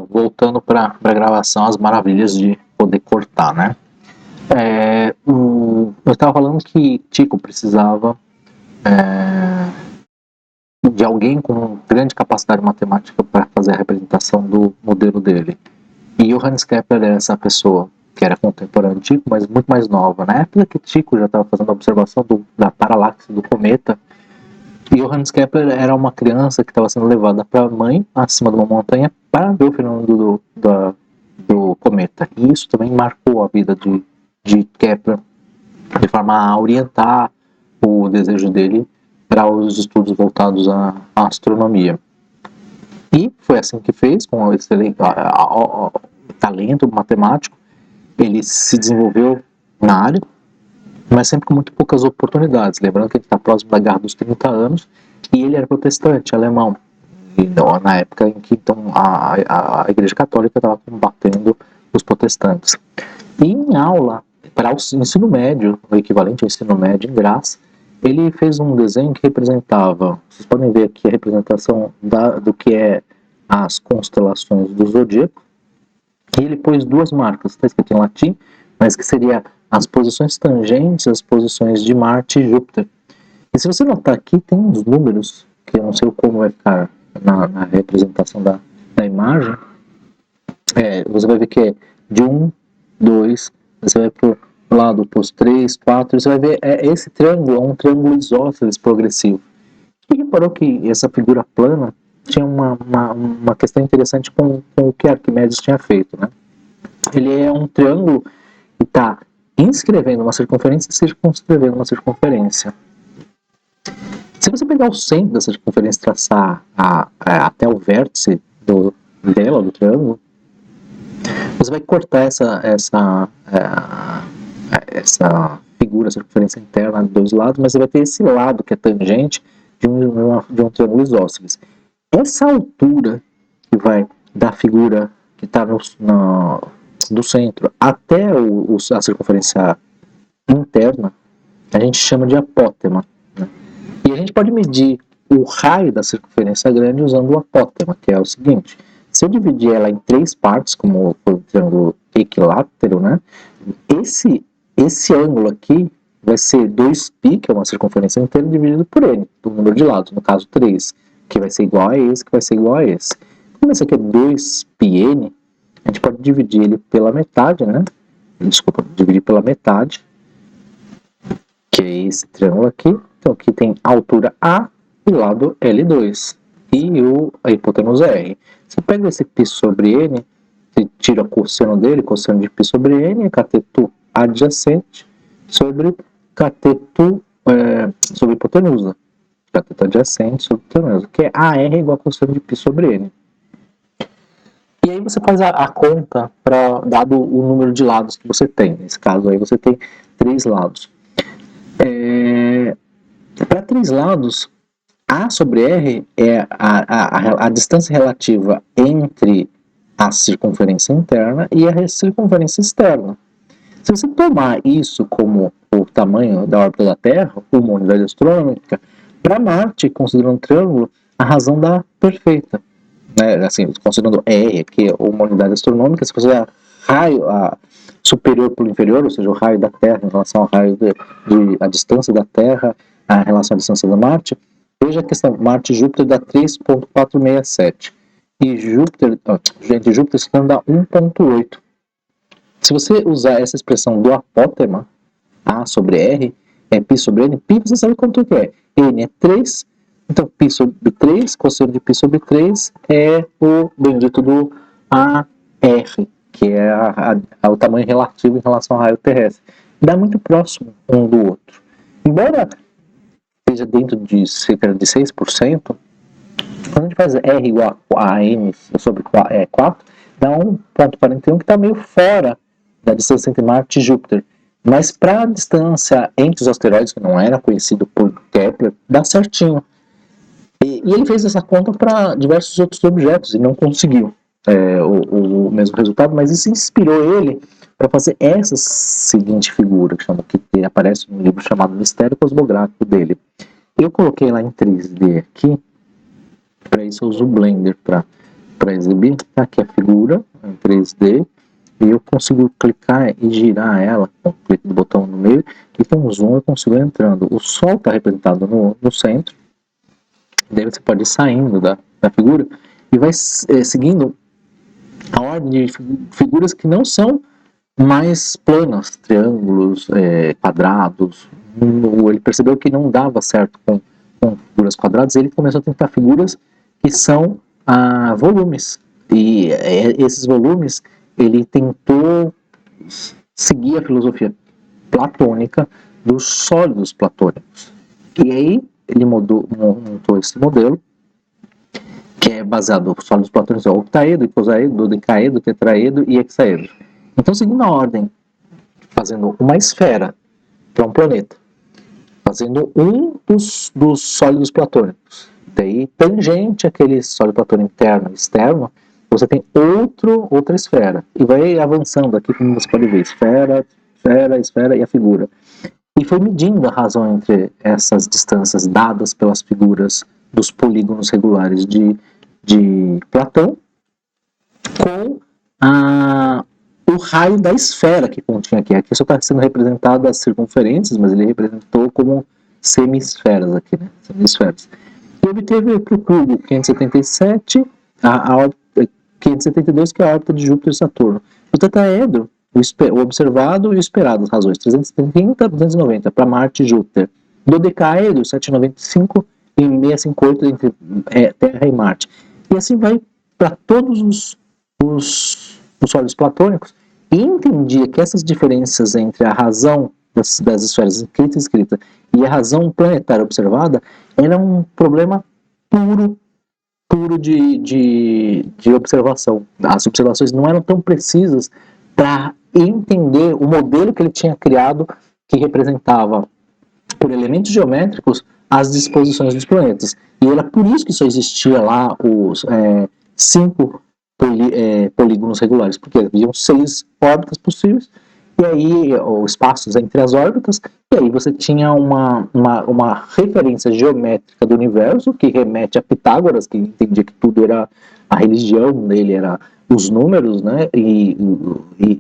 voltando para a gravação, as maravilhas de poder cortar, né? Eu estava falando que Tycho precisava de alguém com grande capacidade matemática para fazer a representação do modelo dele. E Johannes Kepler era essa pessoa, que era contemporânea de Tycho, mas muito mais nova. Na época que Tycho já estava fazendo a observação da paralaxe do cometa, Johannes Kepler era uma criança que estava sendo levada para a mãe, acima de uma montanha, para ver o fenômeno do cometa. E isso também marcou a vida de Kepler, de forma a orientar o desejo dele para os estudos voltados à astronomia. E foi assim que fez, com esse talento matemático. Ele se desenvolveu na área, mas sempre com muito poucas oportunidades. Lembrando que ele está próximo da guerra dos 30 anos, e ele era protestante, alemão. E na época em que então, a Igreja Católica estava combatendo os protestantes. E em aula, para o ensino médio, o equivalente ao ensino médio em Graz, ele fez um desenho que representava, vocês podem ver aqui a representação do que é as constelações do zodíaco, e ele pôs duas marcas, está escrito em latim, mas que seria as posições tangentes, as posições de Marte e Júpiter. E se você notar aqui, tem uns números, que eu não sei como vai ficar na representação da imagem, você vai ver que é de 1, 2, você vai para o lado oposto 3, 4, você vai ver, esse triângulo é um triângulo isósceles progressivo. E reparou que essa figura plana tinha uma questão interessante com o que Arquimedes tinha feito, né? Ele é um triângulo que está inscrevendo uma circunferência e circunscrevendo uma circunferência. Se você pegar o centro da circunferência e traçar até o vértice do triângulo, você vai cortar essa figura, circunferência interna de dois lados, mas você vai ter esse lado que é tangente de um triângulo isósceles. Essa altura que vai da figura que está do centro até a circunferência interna, a gente chama de apótema, né? E a gente pode medir o raio da circunferência grande usando o apótema, que é o seguinte: se eu dividir ela em três partes, como o triângulo equilátero, né, esse ângulo aqui vai ser 2π, que é uma circunferência inteira, dividido por n, do número de lados, no caso 3, que vai ser igual a esse, que vai ser igual a esse. Como esse aqui é 2πn, a gente pode dividir ele pela metade, né? Desculpa, dividir pela metade, que é esse triângulo aqui. Então aqui tem a altura A e lado L2. E a hipotenusa R. Você pega esse π sobre n, você tira o cosseno dele, cosseno de π sobre n, é cateto adjacente sobre cateto sobre hipotenusa. Cateto adjacente sobre hipotenusa, que é AR igual a cosseno de π sobre n. E aí você faz a conta dado o número de lados que você tem. Nesse caso aí você tem 3 lados. Para 3 lados, A sobre R é a distância relativa entre a circunferência interna e a circunferência externa. Se você tomar isso como o tamanho da órbita da Terra, uma unidade astronômica, para Marte, considerando um triângulo, a razão dá perfeita. Assim, considerando R, que é uma unidade astronômica, se você fizer raio superior pelo inferior, ou seja, o raio da Terra em relação ao raio a distância da Terra em relação à distância da Marte, veja a questão, Marte e Júpiter dá 3,467. E Júpiter se dá 1,8. Se você usar essa expressão do apótema, A sobre R, é π sobre n, π você sabe quanto que é. N é 3, então π sobre 3, cosseno de π sobre 3 é o bendito do AR, que é o tamanho relativo em relação ao raio terrestre. Dá muito próximo um do outro. Embora seja dentro de cerca de 6%, quando a gente faz R igual a N sobre 4, dá 1,41, que está meio fora da distância entre Marte e Júpiter. Mas para a distância entre os asteroides, que não era conhecido por Kepler, dá certinho. E ele fez essa conta para diversos outros objetos e não conseguiu o mesmo resultado, mas isso inspirou ele para fazer essa seguinte figura, que aparece no livro chamado Mistério Cosmográfico dele. Eu coloquei lá em 3D aqui, para isso eu uso o Blender para para exibir. Tá aqui a figura em 3D e eu consigo clicar e girar ela com o clique do botão no meio e com o zoom eu consigo ir entrando. O Sol está representado no centro, daí você pode ir saindo da figura e vai seguindo a ordem de figuras que não são mais planas, triângulos, quadrados. Ele percebeu que não dava certo com figuras quadradas, ele começou a tentar figuras que são volumes. E esses volumes, ele tentou seguir a filosofia platônica dos sólidos platônicos. E aí ele montou esse modelo, que é baseado nos sólidos platônicos, octaedro, icosaedro, dodecaedro, tetraedro e hexaedro. Então, seguindo a ordem, fazendo uma esfera para um planeta, fazendo um dos sólidos platônicos, daí tangente àquele sólido platônico interno e externo, você tem outra esfera, e vai avançando aqui, como você pode ver, esfera, esfera, esfera e a figura. E foi medindo a razão entre essas distâncias dadas pelas figuras dos polígonos regulares de Platão com o raio da esfera que continha aqui. Aqui só está sendo representado as circunferências, mas ele representou como semisferas aqui, né? Semisferas. E obteve para o cubo 577, a órbita 572, que é a órbita de Júpiter e Saturno. O tetraedro, o observado e o esperado, as razões 330, 290 para Marte e Júpiter. Dodecaedro, 795 e 658 entre Terra e Marte. E assim vai para todos os sólidos platônicos, e entendia que essas diferenças entre a razão das esferas escrita e a razão planetária observada era um problema puro de observação. As observações não eram tão precisas para entender o modelo que ele tinha criado, que representava, por elementos geométricos, as disposições dos planetas. E era por isso que só existia lá os 5 polígonos regulares, porque haviam 6 órbitas possíveis, e aí os espaços entre as órbitas, e aí você tinha uma referência geométrica do universo, que remete a Pitágoras, que entendia que tudo era, a religião dele era os números, né, e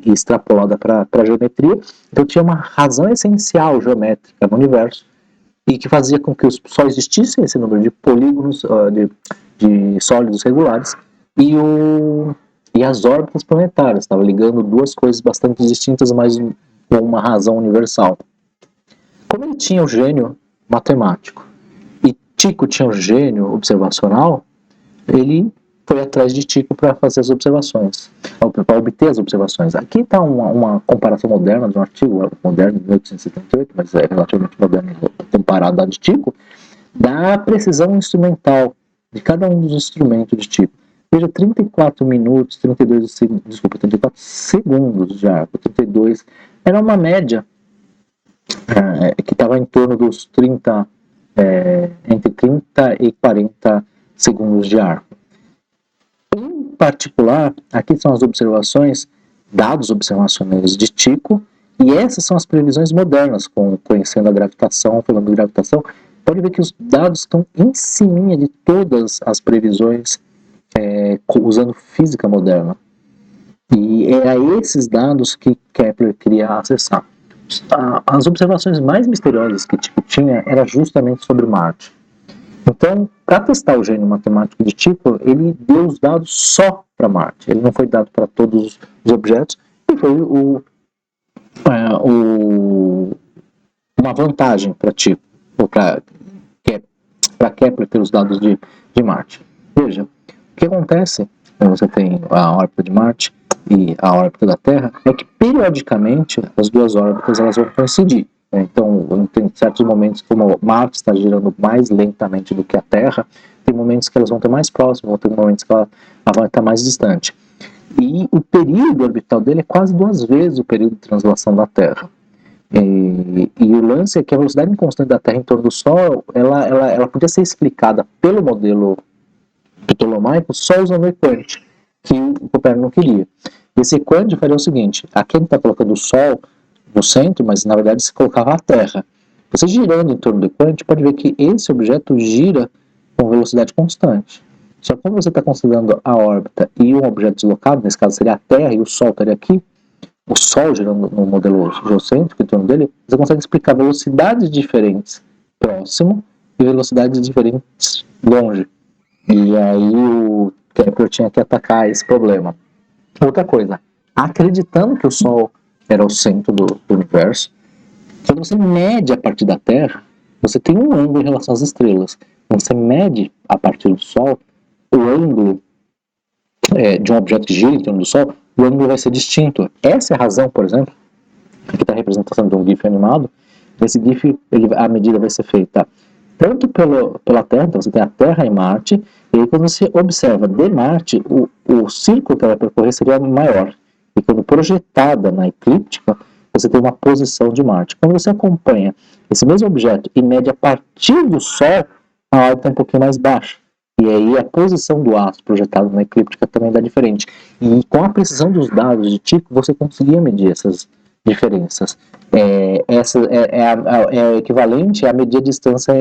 extrapolada para a geometria. Então tinha uma razão essencial geométrica no universo, e que fazia com que só existisse esse número de polígonos, de sólidos regulares, e as órbitas planetárias. Estava ligando duas coisas bastante distintas, mas com uma razão universal. Como ele tinha o gênio matemático e Tycho tinha o gênio observacional, ele foi atrás de Tycho para fazer as observações, para obter as observações. Aqui está uma comparação moderna de um artigo, moderno de 1878, mas é relativamente moderno comparado ao de Tycho, da precisão instrumental de cada um dos instrumentos de Tycho. Veja, 34 minutos, 32 segundos, desculpa, 34 segundos de arco, 32, era uma média que estava em torno dos entre 30 e 40 segundos de arco. Em particular, aqui são as observações, dados observacionais de Tycho, e essas são as previsões modernas, conhecendo a gravitação, falando de gravitação. Pode ver que os dados estão em cima de todas as previsões usando física moderna. E é a esses dados que Kepler queria acessar. As observações mais misteriosas que Tycho tinha era justamente sobre Marte. Então, para testar o gênio matemático de Tycho, ele deu os dados só para Marte. Ele não foi dado para todos os objetos, e foi uma vantagem para Tycho, ou para Kepler ter os dados de Marte. Veja, o que acontece quando você tem a órbita de Marte e a órbita da Terra é que, periodicamente, as duas órbitas elas vão coincidir. Então, tem certos momentos, como Marte está girando mais lentamente do que a Terra, tem momentos que elas vão estar mais próximas, vão ter momentos que ela vai estar mais distante. E o período orbital dele é quase 2 vezes o período de translação da Terra. E o lance é que a velocidade constante da Terra em torno do Sol, ela podia ser explicada pelo modelo ptolomaico só usando o equante, que o Copérnico não queria. Esse equante faria o seguinte: aqui ele está colocando o Sol no centro, mas na verdade se colocava a Terra. Você girando em torno do equante, pode ver que esse objeto gira com velocidade constante. Só que quando você está considerando a órbita e um objeto deslocado, nesse caso seria a Terra e o Sol estaria aqui, o Sol girando no modelo geocêntrico em torno dele, você consegue explicar velocidades diferentes próximo e velocidades diferentes longe. E aí o Kepler tinha que atacar esse problema. Outra coisa, acreditando que o Sol era o centro do universo, quando você mede a partir da Terra, você tem um ângulo em relação às estrelas. Quando você mede a partir do Sol, o ângulo de um objeto que gira em torno do Sol, o ângulo vai ser distinto. Essa é a razão, por exemplo, aqui está a representação de um GIF animado. Esse GIF, a medida vai ser feita tanto pela Terra, então você tem a Terra e Marte, e aí quando você observa de Marte, o círculo que ela vai percorrer seria maior. E quando projetada na eclíptica, você tem uma posição de Marte. Quando você acompanha esse mesmo objeto e mede a partir do Sol, a órbita é um pouquinho mais baixa. E aí a posição do astro projetado na eclíptica também dá diferente. E com a precisão dos dados de Tycho, você conseguia medir essas diferenças. Essa é equivalente a medir a distância,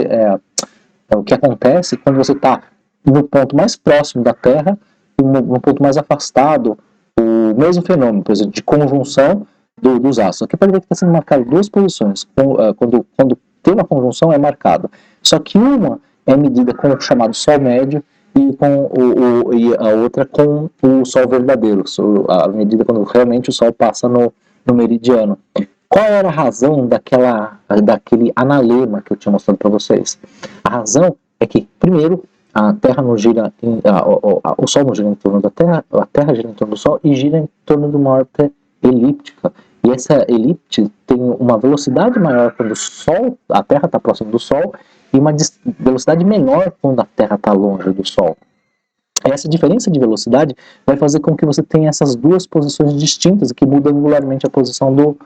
o que acontece quando você está no ponto mais próximo da Terra e no ponto mais afastado, o mesmo fenômeno, por exemplo, de conjunção dos astros. Aqui pode ver que está sendo marcado duas posições. Quando tem uma conjunção, é marcada. Só que uma é medida com o chamado Sol médio e a outra com o Sol verdadeiro, a medida quando realmente o Sol passa no meridiano. Qual era a razão daquele analema que eu tinha mostrado para vocês? A razão é que, primeiro, a Terra não gira, o Sol não gira em torno da Terra, a Terra gira em torno do Sol e gira em torno de uma órbita elíptica. E essa elipse tem uma velocidade maior quando a Terra está próxima do Sol e uma velocidade menor quando a Terra está longe do Sol. Essa diferença de velocidade vai fazer com que você tenha essas duas posições distintas que mudam angularmente a posição do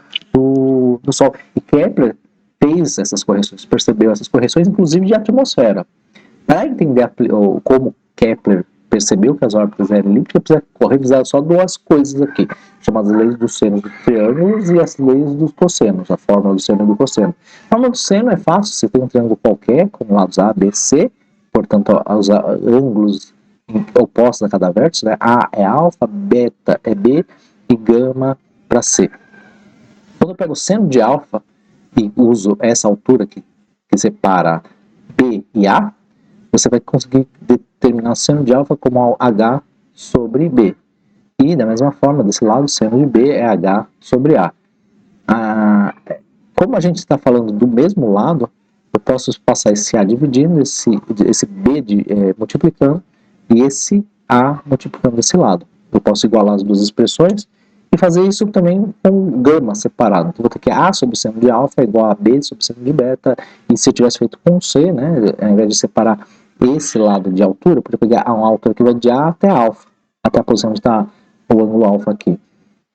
Sol. E Kepler fez essas correções, percebeu essas correções, inclusive de atmosfera. Para entender como Kepler percebeu que as órbitas eram elípticas, precisa revisar só duas coisas aqui, chamadas leis dos senos dos triângulos e as leis dos cossenos, a fórmula do seno e do cosseno. A fórmula do seno é fácil, você tem um triângulo qualquer, com lados A, B, C, portanto, os ângulos opostos a cada vértice, né? A é alfa, beta é B e gama para C. Quando eu pego o seno de alfa e uso essa altura que separa B e A, você vai conseguir determinar o seno de alfa como H sobre B. E da mesma forma, desse lado, o seno de B é H sobre A. Como a gente está falando do mesmo lado, eu posso passar esse A dividindo, esse B multiplicando, e esse A multiplicando esse lado. Eu posso igualar as duas expressões e fazer isso também com gama separado. Então, vou ter que A sobre seno de alfa é igual a B sobre seno de beta, e se eu tivesse feito com C, né, ao invés de separar esse lado de altura, eu poderia pegar uma altura que vai de A até alfa, até a posição onde está o ângulo alfa aqui.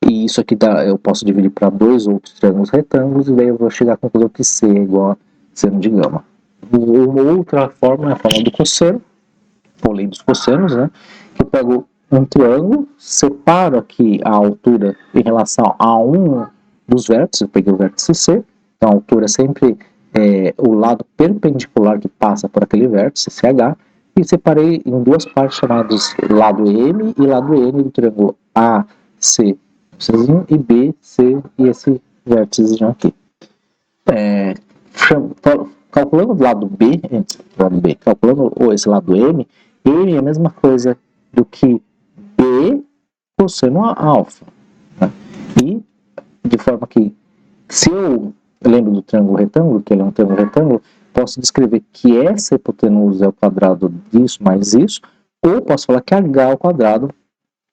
E isso aqui eu posso dividir para dois outros triângulos retângulos, e daí eu vou chegar à conclusão que C é igual a seno de gama. Uma outra forma é a forma do cosseno, ou lei dos cossenos, né? Que eu pego um triângulo, separo aqui a altura em relação a um dos vértices, eu peguei o vértice C, então a altura é sempre o lado perpendicular que passa por aquele vértice, CH, e separei em duas partes chamadas lado M e lado N do triângulo AC e BC e esse vértice aqui. Calculando o lado B, calculando esse lado M é a mesma coisa do que B cosseno alfa. Né? E de forma que, se eu lembro do triângulo retângulo, que ele é um triângulo retângulo, posso descrever que essa hipotenusa é o quadrado disso mais isso, ou posso falar que H ao quadrado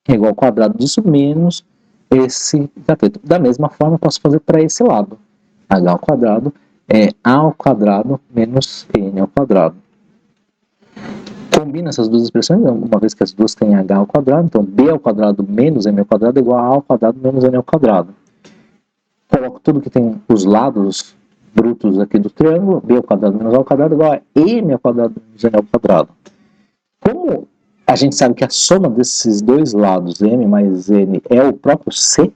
é igual ao quadrado disso menos esse cateto. Da mesma forma, eu posso fazer para esse lado. H ao quadrado é A ao quadrado menos N ao quadrado. Combina essas duas expressões, uma vez que as duas têm H ao quadrado, então B ao quadrado menos M ao quadrado é igual a A ao quadrado menos N ao quadrado. Coloco tudo que tem os lados brutos aqui do triângulo, B ao quadrado menos A ao quadrado é igual a M ao quadrado menos N ao quadrado. Como a gente sabe que a soma desses dois lados, M mais N, é o próprio C,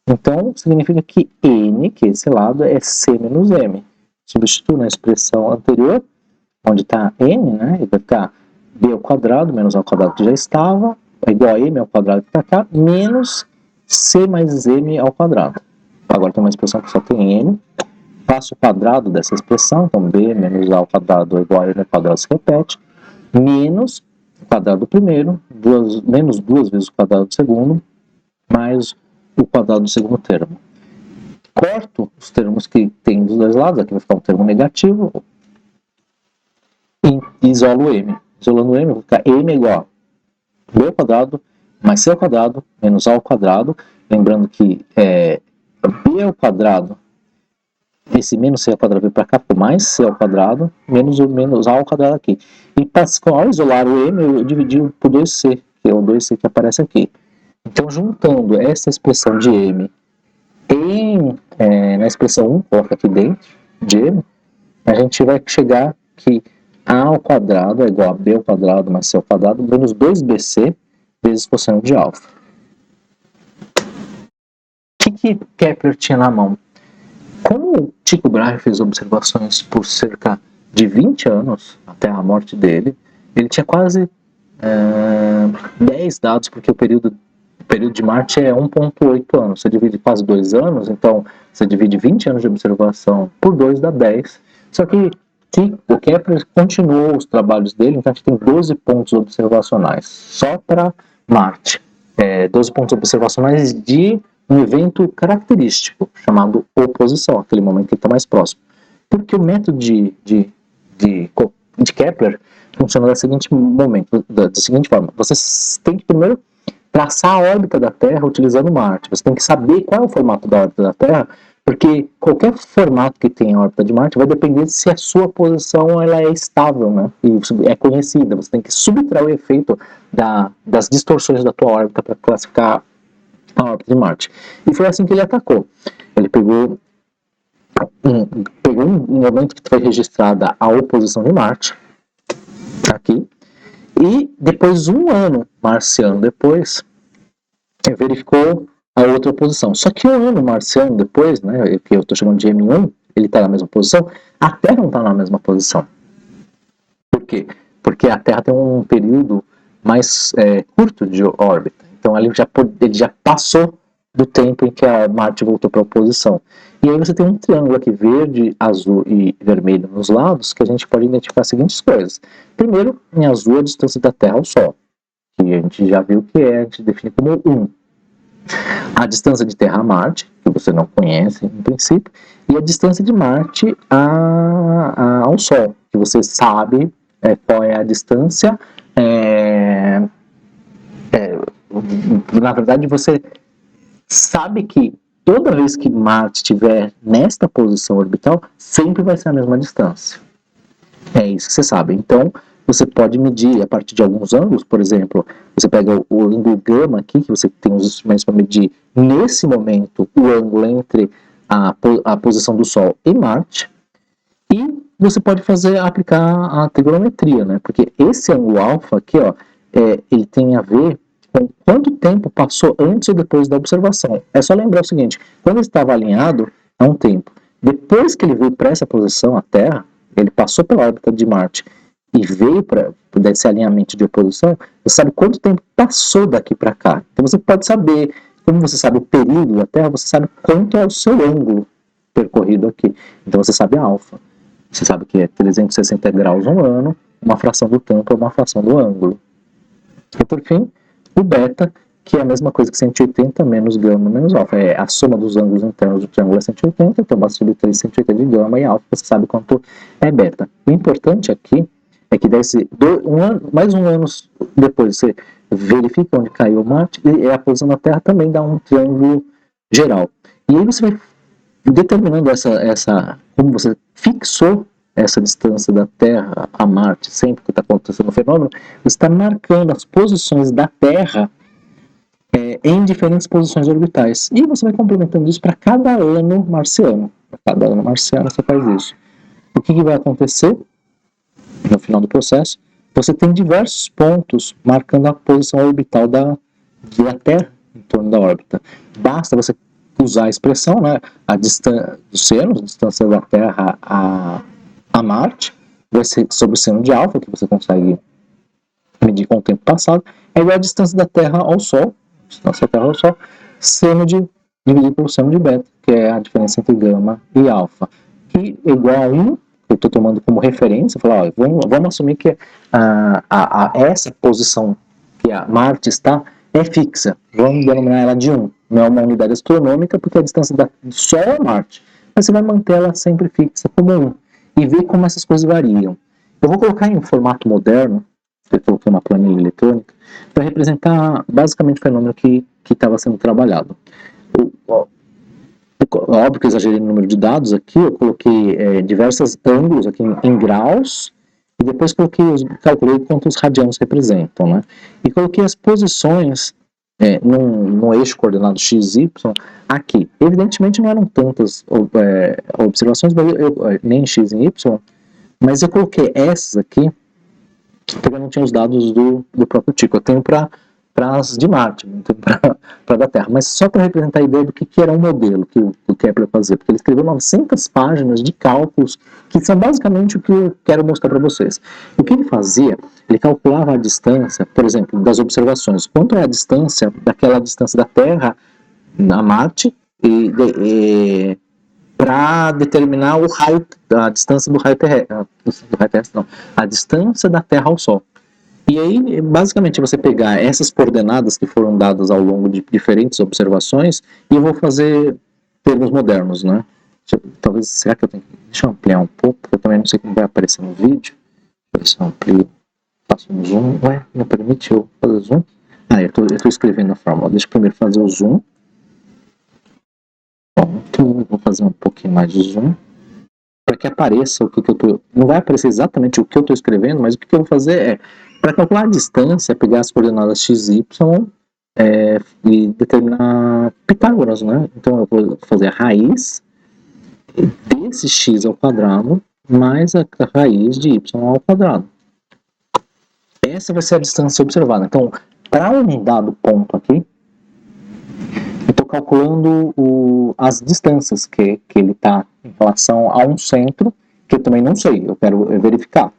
então significa que N, que é esse lado, é C menos M. Substituo na expressão anterior, onde está N, né, e vai ficar b ao quadrado menos a ao quadrado que já estava, é igual a m ao quadrado que está cá, menos c mais m ao quadrado. Agora tem uma expressão que só tem m, faço o quadrado dessa expressão, então b menos a ao quadrado é igual a m ao quadrado se repete, menos o quadrado do primeiro, menos 2 vezes o quadrado do segundo, mais o quadrado do segundo termo. Corto os termos que tem dos dois lados, aqui vai ficar um termo negativo, e isolo m. Isolando m, vai ficar m é igual a b ao quadrado mais c ao quadrado menos a ao quadrado. Lembrando que b ao quadrado, esse menos c ao quadrado veio para cá, ficou mais c ao quadrado menos o menos a ao quadrado aqui. E ao isolar o m, eu dividi por 2c, que é o 2c que aparece aqui. Então, juntando essa expressão de m na expressão 1, coloca aqui dentro de m, a gente vai chegar que a ao quadrado é igual a b ao quadrado mais c ao quadrado menos 2bc vezes cosseno de alfa. O que Kepler tinha na mão? Como Tycho Brahe fez observações por cerca de 20 anos, até a morte dele, ele tinha quase 10 dados, porque o período de Marte é 1,8 anos. Você divide quase 2 anos, então você divide 20 anos de observação por 2 dá 10. Só que o Kepler continuou os trabalhos dele, então a gente tem 12 pontos observacionais, só para Marte. 12 pontos observacionais de um evento característico, chamado oposição, aquele momento que ele está mais próximo. Porque o método de Kepler funciona da seguinte forma. Você tem que primeiro traçar a órbita da Terra utilizando Marte. Você tem que saber qual é o formato da órbita da Terra, porque qualquer formato que tenha a órbita de Marte vai depender de se a sua posição ela é estável, né? E é conhecida. Você tem que subtrair o efeito das distorções da tua órbita para classificar a órbita de Marte. E foi assim que ele atacou. Ele pegou um momento que foi registrada a oposição de Marte, aqui, e depois, um ano marciano depois, verificou a outra posição. Só que um ano marciano depois, né, que eu estou chamando de M1, ele está na mesma posição, a Terra não está na mesma posição. Por quê? Porque a Terra tem um período mais curto de órbita. Então ele já passou do tempo em que a Marte voltou para a oposição. E aí você tem um triângulo aqui, verde, azul e vermelho nos lados, que a gente pode identificar as seguintes coisas. Primeiro, em azul, a distância da Terra ao Sol, que a gente já viu que a gente define como 1. A distância de Terra a Marte, que você não conhece em princípio, e a distância de Marte ao Sol, que você sabe qual é a distância. Na verdade, você sabe que toda vez que Marte estiver nesta posição orbital, sempre vai ser a mesma distância. É isso que você sabe. Então, você pode medir a partir de alguns ângulos, por exemplo, você pega o ângulo gama aqui, que você tem os instrumentos para medir nesse momento o ângulo entre a posição do Sol e Marte, e você pode aplicar a trigonometria, né? Porque esse ângulo alfa aqui, ó, ele tem a ver com quanto tempo passou antes ou depois da observação. É só lembrar o seguinte, quando ele estava alinhado, é um tempo. Depois que ele veio para essa posição, a Terra, ele passou pela órbita de Marte e veio para esse alinhamento de oposição, você sabe quanto tempo passou daqui para cá. Então você pode saber, como você sabe o período da Terra, você sabe quanto é o seu ângulo percorrido aqui. Então você sabe a alfa. Você sabe que é 360 graus um ano, uma fração do tempo é uma fração do ângulo. E por fim, o beta, que é a mesma coisa que 180 menos gama menos alfa. A soma dos ângulos internos do triângulo é 180, então basta subtrair 180 de gama e alfa, você sabe quanto é beta. O importante aqui é que mais um ano depois você verifica onde caiu Marte e a posição da Terra também dá um triângulo geral. E aí você vai determinando como você fixou essa distância da Terra a Marte, sempre que está acontecendo o fenômeno, você está marcando as posições da Terra em diferentes posições orbitais. E você vai complementando isso para cada ano marciano. Para cada ano marciano você faz isso. O que vai acontecer no final do processo? Você tem diversos pontos marcando a posição orbital da Terra em torno da órbita. Basta você usar a expressão, né, a distância dos senos, a distância da Terra a Marte, vai ser sobre o seno de alfa, que você consegue medir com o tempo passado, é igual a distância da Terra ao Sol, seno dividido pelo seno de beta, que é a diferença entre gama e alfa, que é igual a 1, eu estou tomando como referência, falar, ó, vamos assumir que essa posição que a Marte está é fixa, vamos denominar ela de 1, não é uma unidade astronômica, porque a distância do Sol a Marte, mas você vai manter ela sempre fixa como 1, e ver como essas coisas variam. Eu vou colocar em um formato moderno, eu coloquei uma planilha eletrônica, para representar basicamente o fenômeno que estava sendo trabalhado. Óbvio que eu exagerei no número de dados aqui, eu coloquei diversos ângulos aqui em graus, e depois calculei quantos radianos representam, né? E coloquei as posições no eixo coordenado x, y, aqui. Evidentemente não eram tantas observações, nem x e y, mas eu coloquei essas aqui, porque eu não tinha os dados do próprio Tycho. Eu tenho para as de Marte, não tenho para da Terra, mas só para representar a ideia do que era um modelo que o Kepler fazia, porque ele escreveu 900 páginas de cálculos, que são basicamente o que eu quero mostrar para vocês. O que ele fazia? Ele calculava a distância, por exemplo, das observações, quanto é a distância daquela distância da Terra a Marte, para determinar o raio, a distância do raio terrestre, a distância da Terra ao Sol. E aí, basicamente, você pegar essas coordenadas que foram dadas ao longo de diferentes observações, e eu vou fazer termos modernos, né? Talvez, será que eu tenho que... Deixa eu ampliar um pouco, porque eu também não sei como vai aparecer no vídeo. Deixa eu ver se eu amplio, faço um zoom. Ué, não permite eu fazer zoom? Ah, eu tô escrevendo a fórmula. Deixa eu primeiro fazer o zoom. Pronto, vou fazer um pouquinho mais de zoom, para que apareça o que eu tô... Não vai aparecer exatamente o que eu estou escrevendo, mas o que eu vou fazer é, para calcular a distância, pegar as coordenadas x e y e determinar Pitágoras, né? Então eu vou fazer a raiz desse x ao quadrado mais a raiz de y ao quadrado. Essa vai ser a distância observada. Então, para um dado ponto aqui, eu estou calculando as distâncias que ele está em relação a um centro, que eu também não sei, eu quero verificar.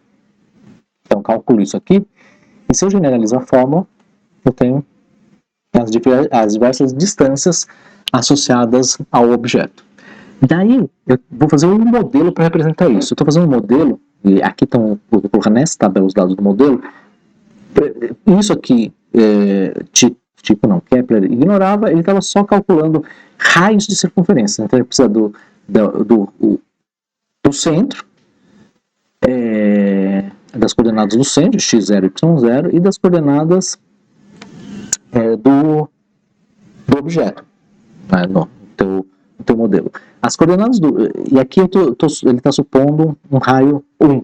Então, eu calculo isso aqui, e se eu generalizar a fórmula, eu tenho as diversas distâncias associadas ao objeto. Daí, eu vou fazer um modelo para representar isso. Eu estou fazendo um modelo, e aqui estão, vou colocar nessa tabela os dados do modelo. Isso aqui, Kepler ignorava, ele estava só calculando raios de circunferência. Então ele precisa do centro, das coordenadas do centro, x0 e y0, e das coordenadas do objeto, né, no teu modelo. As coordenadas e aqui ele está supondo um raio 1.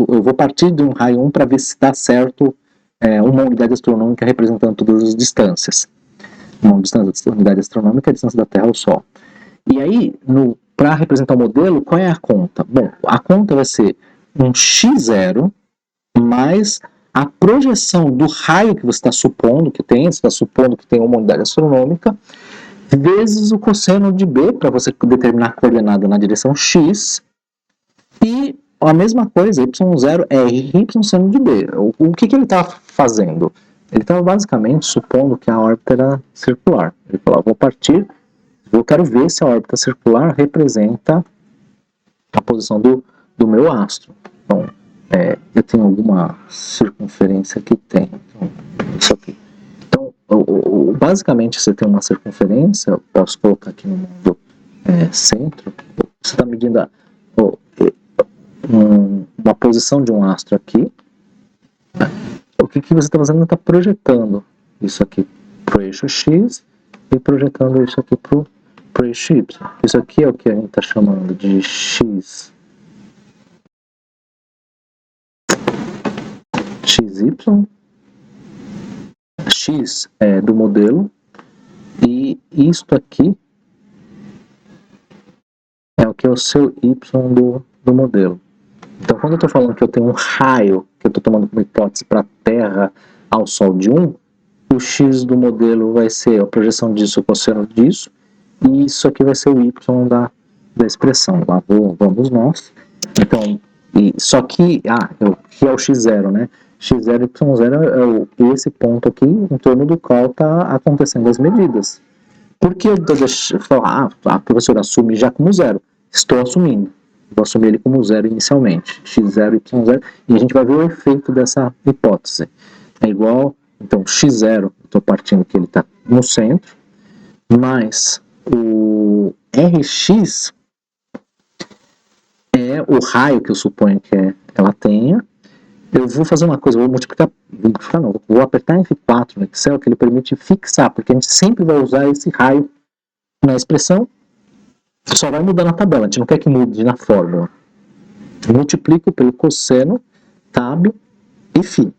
Eu vou partir de um raio 1 para ver se está certo uma unidade astronômica representando todas as distâncias. Uma unidade astronômica é a distância da Terra ao Sol. E aí, para representar o modelo, qual é a conta? Bom, a conta vai ser um x0 mais a projeção do raio que você está supondo que tem, você está supondo que tem uma unidade astronômica, vezes o cosseno de b, para você determinar a coordenada na direção x, e a mesma coisa, y0 é y seno de b. O que ele está fazendo? Ele estava basicamente supondo que a órbita era circular. Ele falou, eu quero ver se a órbita circular representa a posição do meu astro. Então, eu tenho alguma circunferência que tem. Então, isso aqui. Então, basicamente, você tem uma circunferência, eu posso colocar aqui no modo centro, você está medindo uma posição de um astro aqui. O que você está fazendo? Está projetando isso aqui para o eixo X e projetando isso aqui para o eixo Y. Isso aqui é o que a gente está chamando de XY. X é do modelo, e isto aqui é o que é o seu Y do modelo. Então, quando eu estou falando que eu tenho um raio, que eu estou tomando como hipótese para a Terra ao Sol de 1, o X do modelo vai ser a projeção disso, o cosseno disso, e isso aqui vai ser o Y da expressão. Lá vamos nós. Então, só que, que é o x0, né? x0 e y0 é esse ponto aqui em torno do qual está acontecendo as medidas. Por que eu falar, a professora assume já como zero? Estou assumindo. Vou assumir ele como zero inicialmente, x0 e y0, e a gente vai ver o efeito dessa hipótese. É igual, então, x0, estou partindo que ele está no centro, mais o Rx é o raio que eu suponho que ela tenha. Eu vou fazer uma coisa, vou apertar F4 no Excel, que ele permite fixar, porque a gente sempre vai usar esse raio na expressão, só vai mudar na tabela, a gente não quer que mude na fórmula. Multiplico pelo cosseno, tab e φ.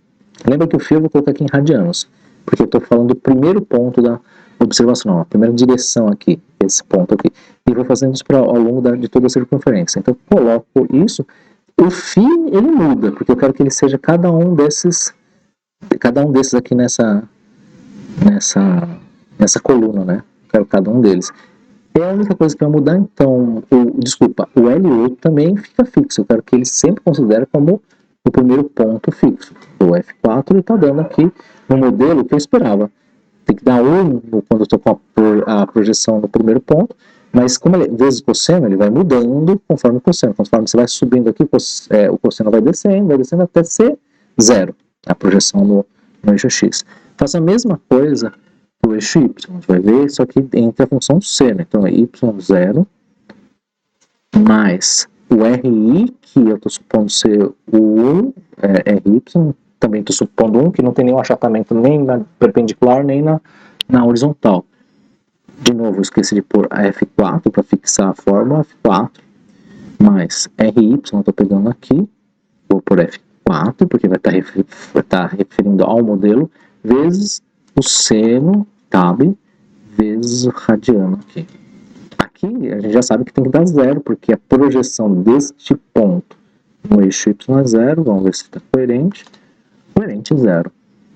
Lembra que o φ eu vou colocar aqui em radianos, porque eu estou falando do primeiro ponto da observação, não, a primeira direção aqui, esse ponto aqui. E vou fazendo isso ao longo de toda a circunferência. Então, coloco isso. O φ, ele muda, porque eu quero que ele seja cada um desses aqui nessa coluna, né? Eu quero cada um deles. É a única coisa que vai mudar, então, o L8 também fica fixo. Eu quero que ele sempre considere como o primeiro ponto fixo. O F4 ele está dando aqui no modelo que eu esperava. Tem que dar 1 quando eu estou com a projeção no primeiro ponto, mas como ele, vezes o cosseno, ele vai mudando conforme o cosseno. Conforme você vai subindo aqui, o cosseno vai descendo até ser zero, a projeção no eixo X. Faça a mesma coisa para o eixo Y. A gente vai ver isso aqui entre a função seno. Então é Y0 mais o RI, que eu estou supondo ser o 1, RY, também estou supondo 1, que não tem nenhum achatamento nem na perpendicular, nem na horizontal. De novo, eu esqueci de pôr a F4 para fixar a fórmula, F4, mais RY, eu estou pegando aqui, vou pôr F4, porque vai estar referindo ao modelo, vezes o seno, tab, vezes o radiano aqui. Aqui a gente já sabe que tem que dar zero, porque a projeção deste ponto no eixo Y é zero, vamos ver se está coerente é zero.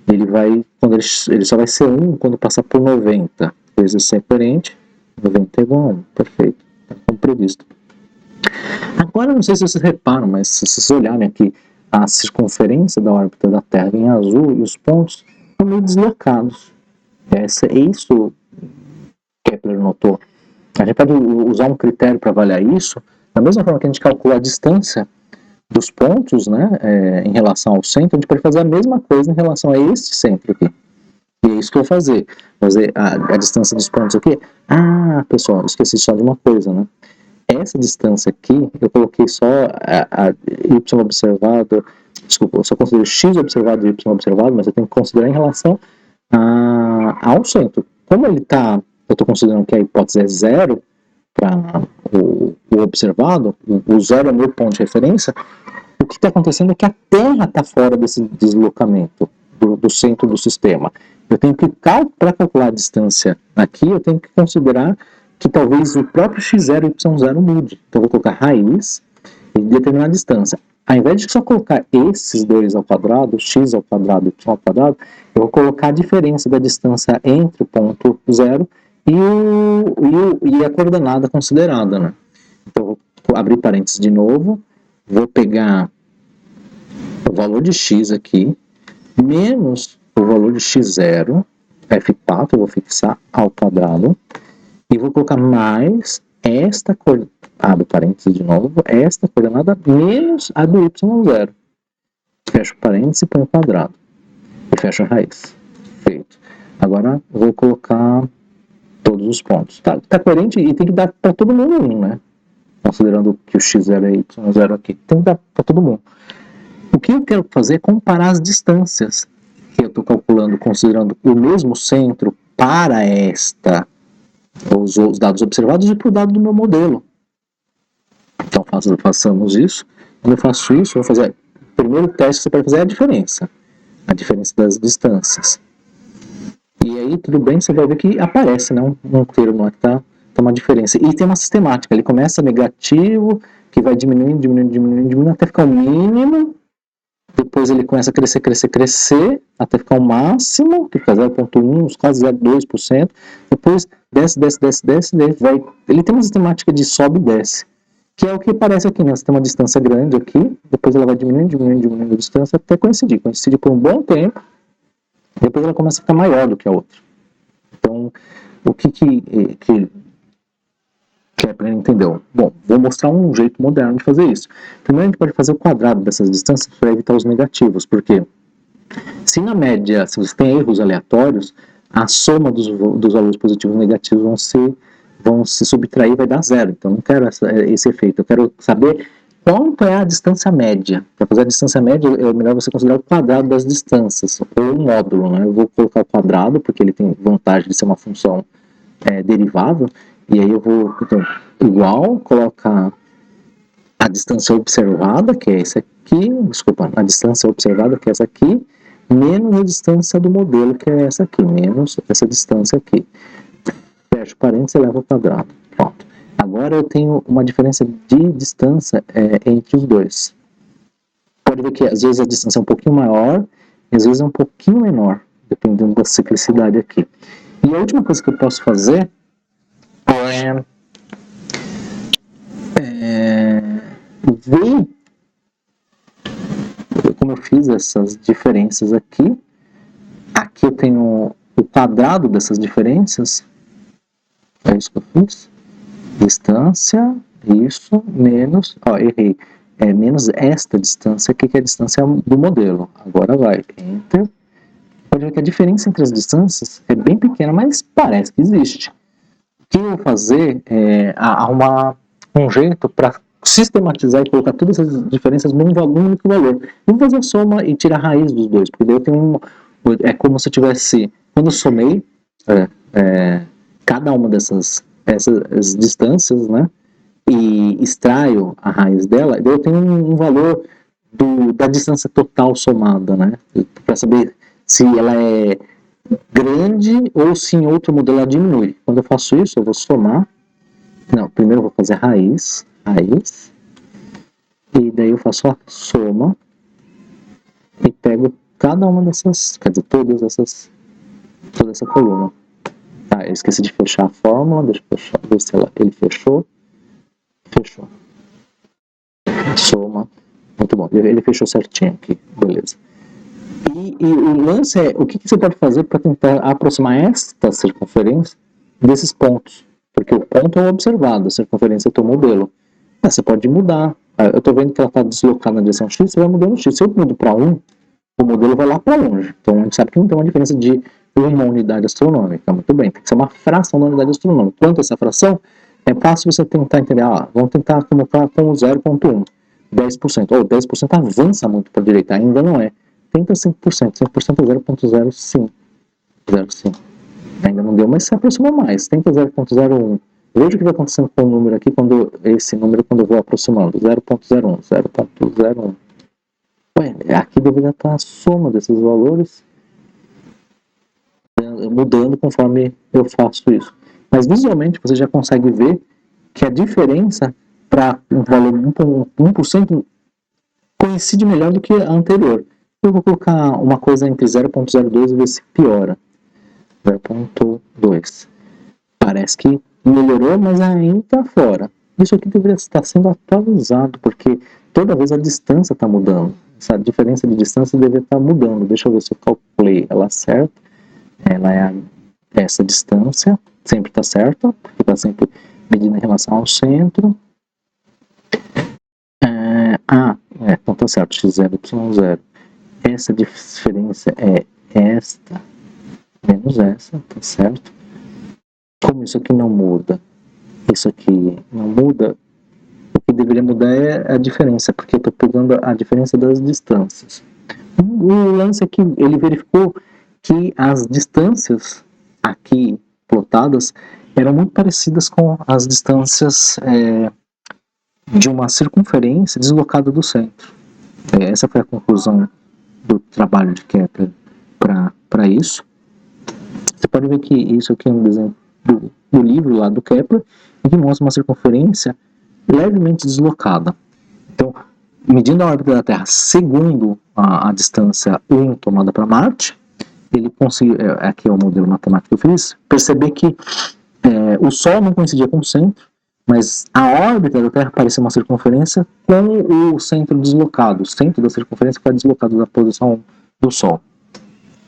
Ele só vai ser 1 quando passar por 90, coisa ser coerente, 90 é igual a 1, perfeito, está como previsto. Agora, não sei se vocês reparam, mas se vocês olharem aqui, a circunferência da órbita da Terra em azul e os pontos estão meio deslocados. É isso que Kepler notou. A gente pode usar um critério para avaliar isso, da mesma forma que a gente calcula a distância dos pontos, né, em relação ao centro, a gente pode fazer a mesma coisa em relação a este centro aqui. E é isso que eu vou fazer a distância dos pontos aqui. Ah, pessoal, esqueci só de uma coisa, né? Essa distância aqui, eu coloquei só a y observado, desculpa, eu só considero x observado e y observado, mas eu tenho que considerar em relação ao centro. Como eu estou considerando que a hipótese é zero para o observado, o zero é meu ponto de referência, o que está acontecendo é que a Terra está fora desse deslocamento do centro do sistema. Eu tenho que, para calcular a distância aqui, eu tenho que considerar que talvez o próprio x0 e y0 mude. Então eu vou colocar raiz e determinar a distância. Ao invés de só colocar esses dois ao quadrado, x ao quadrado e y ao quadrado, eu vou colocar a diferença da distância entre o ponto 0 e a coordenada considerada, né? Então eu vou abrir parênteses de novo, vou pegar o valor de x aqui, menos o valor de x0, F4, eu vou fixar ao quadrado, e vou colocar mais esta coordenada, abre parênteses de novo, esta coordenada menos a do y0. Fecho parênteses e põe o quadrado. E fecho a raiz. Feito. Agora vou colocar todos os pontos. Tá coerente e tem que dar para todo mundo 1, né? Considerando que o x0 é y0 aqui. Tem que dar para todo mundo. O que eu quero fazer é comparar as distâncias que eu estou calculando, considerando o mesmo centro para os dados observados e para o dado do meu modelo. Então façamos isso. Quando eu faço isso, eu vou fazer o primeiro teste que você pode fazer é a diferença das distâncias. E aí tudo bem, você vai ver que aparece, né, um termo lá que tá uma diferença. E tem uma sistemática, ele começa negativo, que vai diminuindo até ficar o mínimo. Depois ele começa a crescer, até ficar o máximo, que fica 0,1, quase 0,2%. Depois desce, ele tem uma sistemática de sobe e desce, que é o que aparece aqui, né? Você tem uma distância grande aqui, depois ela vai diminuindo a distância até coincidir por um bom tempo, depois ela começa a ficar maior do que a outra. Então, o que Kepler entendeu? Bom, vou mostrar um jeito moderno de fazer isso. Primeiro a gente pode fazer o quadrado dessas distâncias para evitar os negativos, porque se na média, se você tem erros aleatórios, a soma dos valores positivos e negativos vão se subtrair e vai dar zero. Então, não quero esse efeito. Eu quero saber quanto é a distância média. Para fazer a distância média, é melhor você considerar o quadrado das distâncias, ou um módulo. Né? Eu vou colocar o quadrado, porque ele tem vantagem de ser uma função derivável, e aí eu vou, então, igual, colocar a distância observada, que é essa aqui, desculpa, a distância observada, que é essa aqui, menos a distância do modelo, que é essa aqui, menos essa distância aqui. Fecha o parênteses e leva ao quadrado. Pronto. Agora eu tenho uma diferença de distância entre os dois. Pode ver que às vezes a distância é um pouquinho maior, e às vezes é um pouquinho menor, dependendo da ciclicidade aqui. E a última coisa que eu posso fazer ver como eu fiz essas diferenças aqui. Aqui eu tenho o quadrado dessas diferenças. É isso que eu fiz. Distância, isso, menos, errei. Menos esta distância aqui, que é a distância do modelo. Agora vai, Enter. Pode ver que a diferença entre as distâncias é bem pequena, mas parece que existe. O que eu vou fazer é arrumar um jeito para sistematizar e colocar todas essas diferenças num único valor. Eu vou fazer a soma e tirar a raiz dos dois, porque daí eu tenho é como se eu tivesse, quando eu somei cada uma dessas distâncias, né, e extraio a raiz dela, daí eu tenho um valor da distância total somada, né, para saber se ela é grande ou se em outro modelo ela diminui. Quando eu faço isso, eu vou somar. Não, primeiro eu vou fazer raiz, e daí eu faço a soma e pego cada uma dessas, quer dizer, toda essa coluna. Tá, eu esqueci de fechar a fórmula, deixa eu fechar, ver se ele fechou. Soma, muito bom, ele fechou certinho aqui, beleza. E o lance é, o que você pode fazer para tentar aproximar esta circunferência desses pontos? Porque o ponto é observado, a circunferência é o teu modelo. Você pode mudar. Eu estou vendo que ela está deslocada na direção X, você vai mudando X. Se eu mudo para 1, o modelo vai lá para longe. Então a gente sabe que não tem uma diferença de uma unidade astronômica. Muito bem, tem que ser uma fração da unidade astronômica. Quanto a essa fração, é fácil você tentar entender. Vamos tentar colocar com 0,1. 10%. 10% avança muito para a direita, ainda não é. Tenta 5%. 5% é 0,05. 0,5. Ainda não deu, mas se aproximou mais. Tenta 0,01. Veja o que vai acontecendo com o número aqui, quando eu vou aproximando. 0,01, 0,01. Aqui deveria estar a soma desses valores mudando conforme eu faço isso. Mas visualmente você já consegue ver que a diferença para um valor 1% coincide melhor do que a anterior. Eu vou colocar uma coisa entre 0,02 e ver se piora. 0,2. Parece que melhorou, mas ainda está fora. Isso aqui deveria estar sendo atualizado, porque toda vez a distância está mudando. Essa diferença de distância deveria estar mudando. Deixa eu ver se eu calculei ela certa. Ela é essa distância, sempre está certa, porque está sempre medindo em relação ao centro. Então está certo, x0, y0. Essa diferença é esta menos essa, tá certo? Como isso aqui não muda, isso aqui não muda, o que deveria mudar é a diferença, porque eu estou pegando a diferença das distâncias. O lance é que ele verificou que as distâncias aqui plotadas eram muito parecidas com as distâncias de uma circunferência deslocada do centro. Essa foi a conclusão do trabalho de Kepler para isso. Você pode ver que isso aqui é um desenho do livro lá do Kepler, que mostra uma circunferência levemente deslocada. Então, medindo a órbita da Terra segundo a distância 1 tomada para Marte, ele conseguiu, aqui é o modelo matemático que eu fiz, perceber que o Sol não coincidia com o centro, Mas a órbita da Terra parece uma circunferência com o centro deslocado. O centro da circunferência foi deslocado da posição do Sol.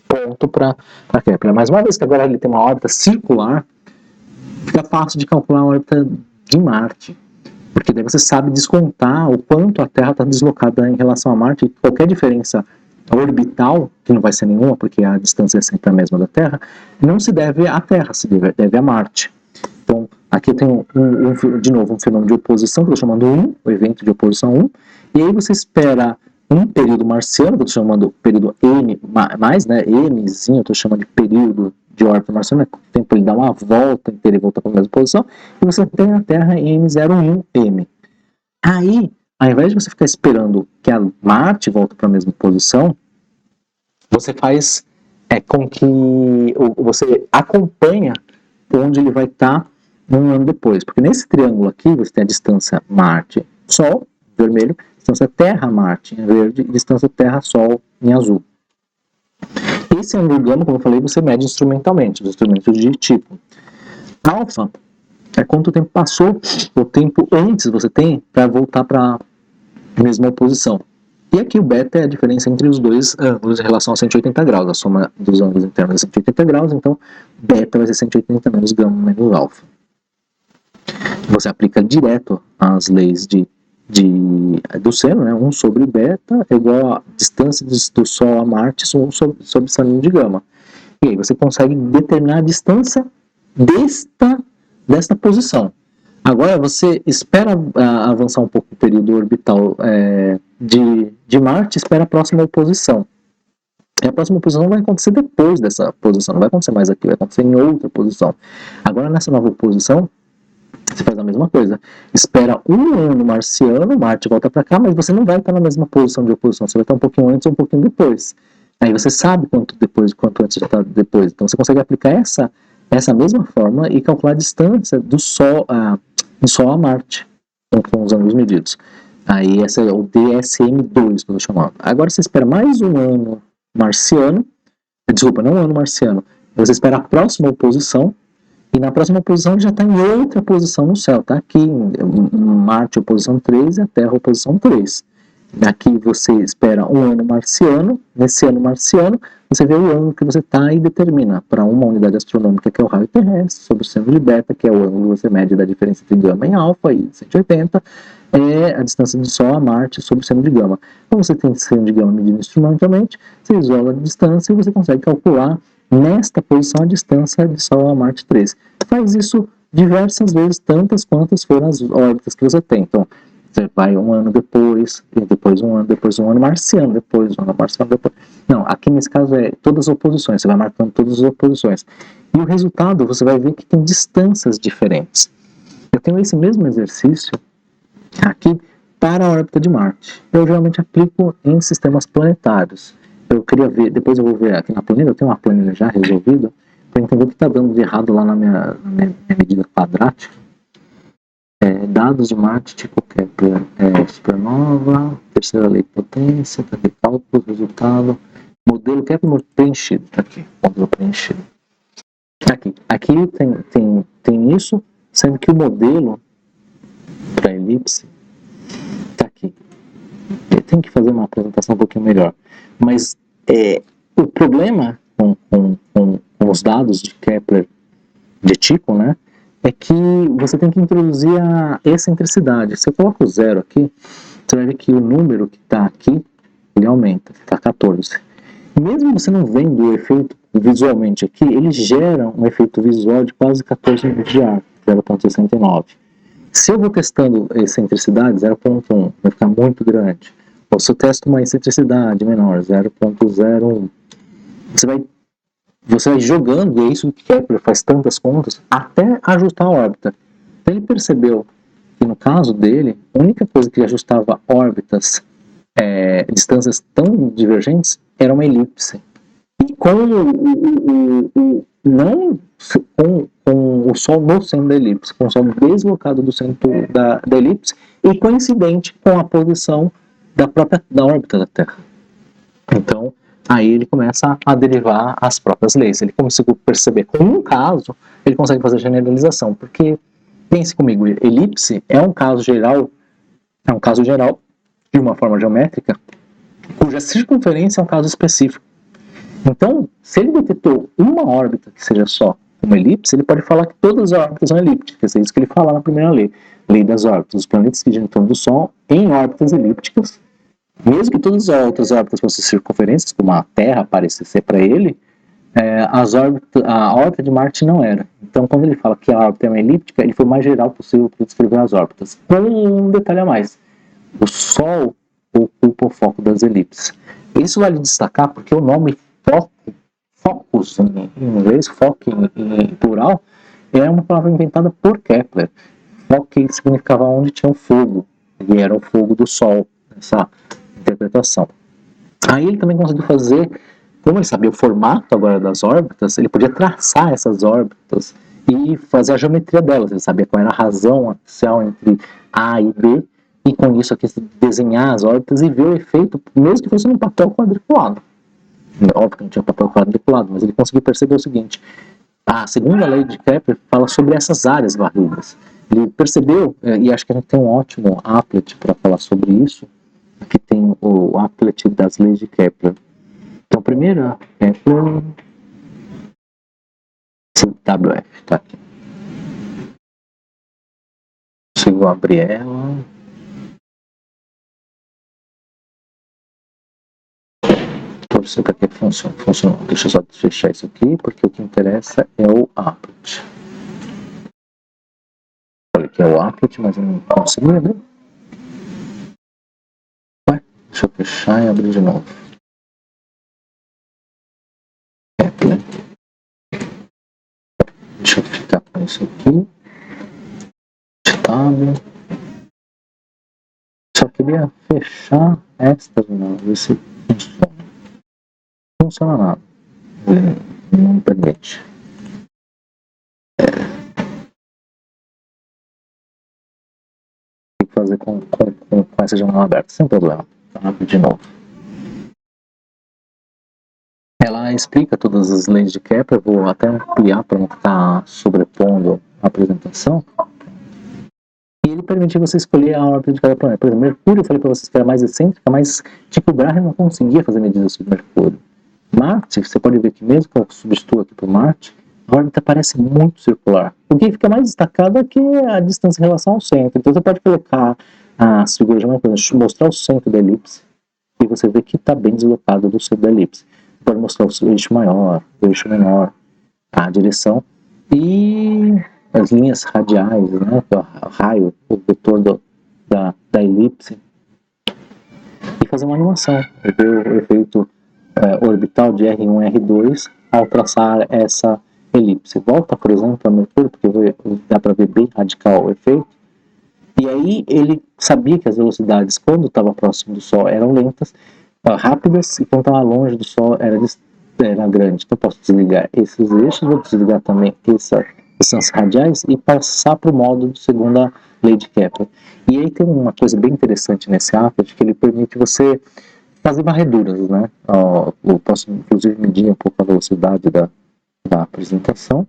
Ponto para Kepler. Mas uma vez que agora ele tem uma órbita circular, fica fácil de calcular a órbita de Marte. Porque daí você sabe descontar o quanto a Terra está deslocada em relação a Marte. Qualquer diferença orbital, que não vai ser nenhuma, porque a distância é sempre a mesma da Terra, não se deve à Terra, se deve a Marte. Então, aqui tem de novo um fenômeno de oposição, que eu estou chamando 1, o evento de oposição 1, e aí você espera um período marciano, que eu estou chamando período M+, né, Mzinho, eu estou chamando de período de órbita marciana, o tempo ele dá uma volta inteira e volta para a mesma posição, e você tem a Terra em M01M. Aí, ao invés de você ficar esperando que a Marte volte para a mesma posição, você faz com que você acompanha onde ele vai estar um ano depois. Porque nesse triângulo aqui, você tem a distância Marte-Sol, vermelho, distância Terra-Marte, em verde, e distância Terra-Sol, em azul. Esse ângulo gama, como eu falei, você mede instrumentalmente, os instrumentos de tipo. Alfa é quanto tempo passou, o tempo antes você tem para voltar para a mesma posição. E aqui o beta é a diferença entre os dois ângulos em relação a 180 graus. A soma dos ângulos internos é 180 graus, então beta vai ser 180 menos gama menos alfa. Você aplica direto as leis do seno, né? 1 sobre beta é igual a distância do Sol a Marte sobre seno de gama. E aí você consegue determinar a distância desta posição. Agora você espera avançar um pouco o período orbital de Marte, espera a próxima oposição. E a próxima posição vai acontecer depois dessa posição, não vai acontecer mais aqui, vai acontecer em outra posição. Agora nessa nova posição, você faz a mesma coisa. Espera um ano marciano, Marte volta para cá, mas você não vai estar na mesma posição de oposição, você vai estar um pouquinho antes ou um pouquinho depois. Aí você sabe quanto antes já está depois. Então você consegue aplicar essa mesma forma e calcular a distância do Sol a Marte, com os ângulos medidos. Aí esse é o DSM-2 que eu estou chamando. Agora você espera mais um ano marciano, desculpa, não um ano marciano, você espera a próxima oposição, e na próxima posição ele já está em outra posição no céu, está aqui em Marte oposição 3 e a Terra oposição 3. Aqui você espera um ano marciano, nesse ano marciano você vê o ângulo que você está e determina para uma unidade astronômica, que é o raio terrestre, sobre o seno de beta, que é o ângulo que você mede da diferença entre gama e alfa, e 180, é a distância do Sol a Marte sobre o seno de gama. Então você tem o seno de gama medido instrumentalmente, você isola a distância e você consegue calcular nesta posição a distância de Sol a Marte 3. Faz isso diversas vezes, tantas quantas foram as órbitas que você tem. Então, você vai um ano depois, e depois um ano marciano depois, um ano marciano depois. Não, aqui nesse caso é todas as oposições, você vai marcando todas as oposições. E o resultado, você vai ver que tem distâncias diferentes. Eu tenho esse mesmo exercício aqui para a órbita de Marte. Eu geralmente aplico em sistemas planetários. Eu queria ver, depois eu vou ver aqui na planilha, eu tenho uma planilha já resolvida, para entender o que está dando de errado lá na minha medida quadrática. Dados de Marte tipo Kepler, supernova, terceira lei de potência, tá aqui, cálculo, resultado, modelo Kepler preenchido, tá aqui, modelo preenchido. Aqui tem isso, sendo que o modelo para elipse tá aqui. Eu tenho que fazer uma apresentação um pouquinho melhor, mas o problema com os dados de Kepler de tipo, né, é que você tem que introduzir a excentricidade. Se eu coloco o 0 aqui, você vai ver que o número que está aqui, ele aumenta, está 14. Mesmo você não vendo o efeito visualmente aqui, ele gera um efeito visual de quase 14 minutos de ar, 0,69. Se eu vou testando excentricidade, 0,1, vai ficar muito grande. Ou se eu testo uma excentricidade menor, 0,01, você vai jogando, e é isso que Kepler faz tantas contas, até ajustar a órbita. Então ele percebeu que no caso dele, a única coisa que ajustava órbitas, distâncias tão divergentes, era uma elipse. E não com o Sol no centro da elipse, com o Sol deslocado do centro da elipse e coincidente com a posição da órbita da Terra. Então, aí ele começa a derivar as próprias leis. Ele conseguiu perceber que, em um caso, ele consegue fazer generalização, porque Pense comigo, elipse é um caso geral de uma forma geométrica cuja circunferência é um caso específico. Então, se ele detectou uma órbita que seja só uma elipse, ele pode falar que todas as órbitas são elípticas. É isso que ele fala na primeira lei das órbitas. Os planetas que giram em torno do Sol em órbitas elípticas, mesmo que todas as outras órbitas fossem circunferências, como a Terra parecia ser para ele, a órbita de Marte não era. Então, quando ele fala que a órbita é uma elíptica, ele foi o mais geral possível para descrever as órbitas. Com um detalhe a mais: o Sol ocupa o foco das elipses. Isso vale destacar porque o nome focus, em inglês, foco em plural, é uma palavra inventada por Kepler. Foco significava onde tinha o fogo, e era o fogo do Sol, essa interpretação. Aí ele também conseguiu fazer, como ele sabia o formato agora das órbitas, ele podia traçar essas órbitas e fazer a geometria delas. Ele sabia qual era a razão axial entre A e B, e com isso aqui desenhar as órbitas e ver o efeito, mesmo que fosse num papel quadriculado. Óbvio que não tinha papel quadriculado, mas ele conseguiu perceber o seguinte: a segunda lei de Kepler fala sobre essas áreas varridas. Ele percebeu, e acho que a gente tem um ótimo applet para falar sobre isso, que tem o applet das leis de Kepler. Então, primeiro, Kepler WF, tá aqui. Consigo abrir ela. Torcer para que funcione. Funcionou. Deixa eu só fechar isso aqui, porque o que interessa é o applet. Olha aqui é o applet, mas eu não consegui abrir. Deixa eu fechar e abrir de novo. Kepler. Deixa eu ficar com isso aqui. Tab. Só queria fechar esta de novo, ver se funciona. Não funciona nada. Não permite. Tem que fazer com essa janela aberta, sem problema. Abro de novo. Ela explica todas as leis de Kepler, vou até ampliar para não ficar sobrepondo a apresentação. E ele permitiu você escolher a órbita de cada planeta. Por exemplo, Mercúrio, eu falei para vocês que era mais excêntrica, mas Tycho Brahe não conseguia fazer medidas sobre Mercúrio. Marte, você pode ver que mesmo que eu substitua aqui para Marte, a órbita parece muito circular. O que fica mais destacado é que a distância em relação ao centro. Então você pode colocar as figuras de uma coisa, mostrar o centro da elipse, e você vê que está bem deslocado do centro da elipse. Você pode mostrar o eixo maior, o eixo menor, a direção, e as linhas radiais, né, o raio, o vetor da elipse, e fazer uma animação, ver o efeito orbital de R1 e R2 ao traçar essa elipse. Volta, por exemplo, para Mercúrio, porque dá para ver bem radical o efeito. E aí ele sabia que as velocidades, quando estava próximo do Sol, eram lentas, rápidas, e quando estava longe do Sol era grande. Então eu posso desligar esses eixos, vou desligar também essas distâncias radiais e passar para o modo de segunda lei de Kepler. E aí tem uma coisa bem interessante nesse applet, que ele permite você fazer varreduras, né? Eu posso inclusive medir um pouco a velocidade da apresentação,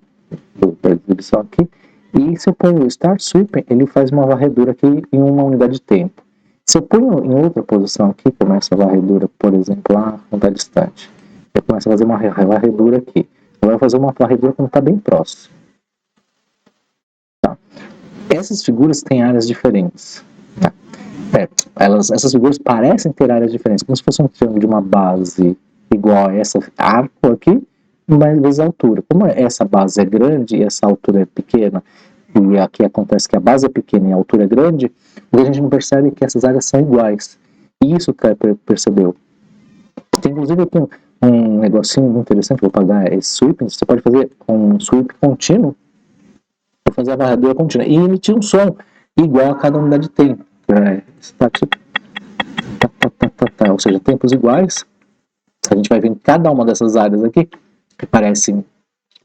da exibição aqui. E se eu ponho o Start Sweeping, ele faz uma varredura aqui em uma unidade de tempo. Se eu ponho em outra posição aqui, começa a varredura, por exemplo, lá quando está distante. Eu começo a fazer uma varredura aqui. Eu vou fazer uma varredura quando está bem próximo. Tá. Essas figuras têm áreas diferentes. Né? Essas figuras parecem ter áreas diferentes, como se fosse um triângulo de uma base igual a essa arco aqui, mas vezes a altura. Como essa base é grande e essa altura é pequena, e aqui acontece que a base é pequena e a altura é grande, o que a gente não percebe é que essas áreas são iguais. E isso o Kepler percebeu. Tem inclusive aqui um negocinho muito interessante, vou apagar esse sweeping, você pode fazer um sweep contínuo, para fazer a varredura contínua, e emitir um som igual a cada unidade de tempo. Ou seja, tempos iguais. A gente vai ver em cada uma dessas áreas aqui, que parecem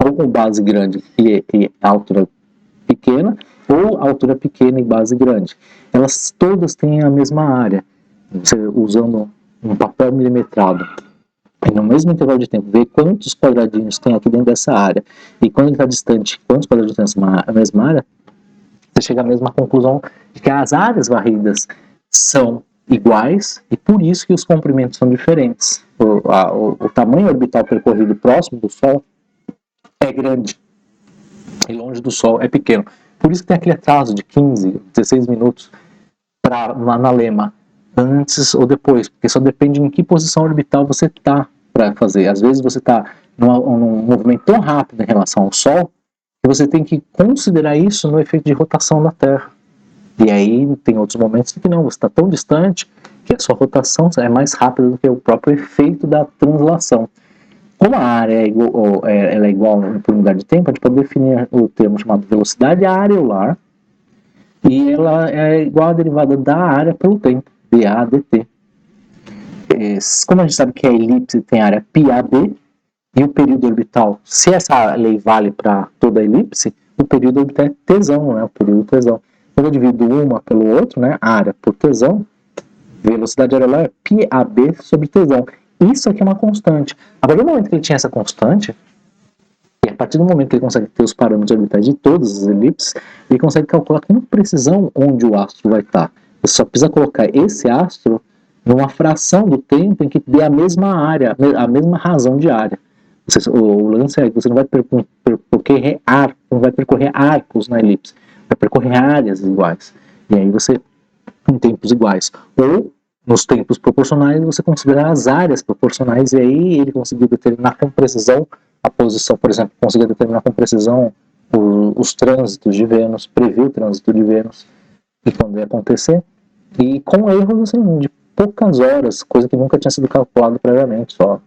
ou com base grande e altura pequena, ou altura pequena e base grande. Elas todas têm a mesma área. Você usando um papel milimetrado, e no mesmo intervalo de tempo, ver quantos quadradinhos tem aqui dentro dessa área, e quando ele está distante, quantos quadradinhos tem nessa mesma área, você chega à mesma conclusão de que as áreas varridas são iguais e por isso que os comprimentos são diferentes. O tamanho orbital percorrido próximo do Sol é grande e longe do Sol é pequeno. Por isso que tem aquele atraso de 15, 16 minutos na lema, antes ou depois, porque só depende em que posição orbital você está para fazer. Às vezes você está num movimento tão rápido em relação ao Sol que você tem que considerar isso no efeito de rotação da Terra. E aí tem outros momentos que não, você está tão distante que a sua rotação é mais rápida do que o próprio efeito da translação. Como a área ela é igual por unidade de tempo, a gente pode definir o termo chamado velocidade areolar, e ela é igual à derivada da área pelo tempo, dA dt. Como a gente sabe que a elipse tem área πab, e o período orbital, se essa lei vale para toda a elipse, o período orbital é tesão, né? O período tesão. Quando eu divido uma pelo outro, né? Área por tesão, velocidade areolar é πab sobre tesão. Isso aqui é uma constante. A partir do momento que ele tinha essa constante, e a partir do momento que ele consegue ter os parâmetros orbitais de todas as elipses, ele consegue calcular com precisão onde o astro vai estar. Você só precisa colocar esse astro numa fração do tempo em que dê a mesma área, a mesma razão de área. O lance é que você não vai percorrer arcos na elipse, vai percorrer áreas iguais. E aí você, em tempos iguais. Ou, nos tempos proporcionais, você considera as áreas proporcionais, e aí ele conseguiu determinar com precisão a posição, por exemplo, conseguiu determinar com precisão os trânsitos de Vênus, previu o trânsito de Vênus, e quando ia acontecer, e com erros assim, de poucas horas, coisa que nunca tinha sido calculado previamente, só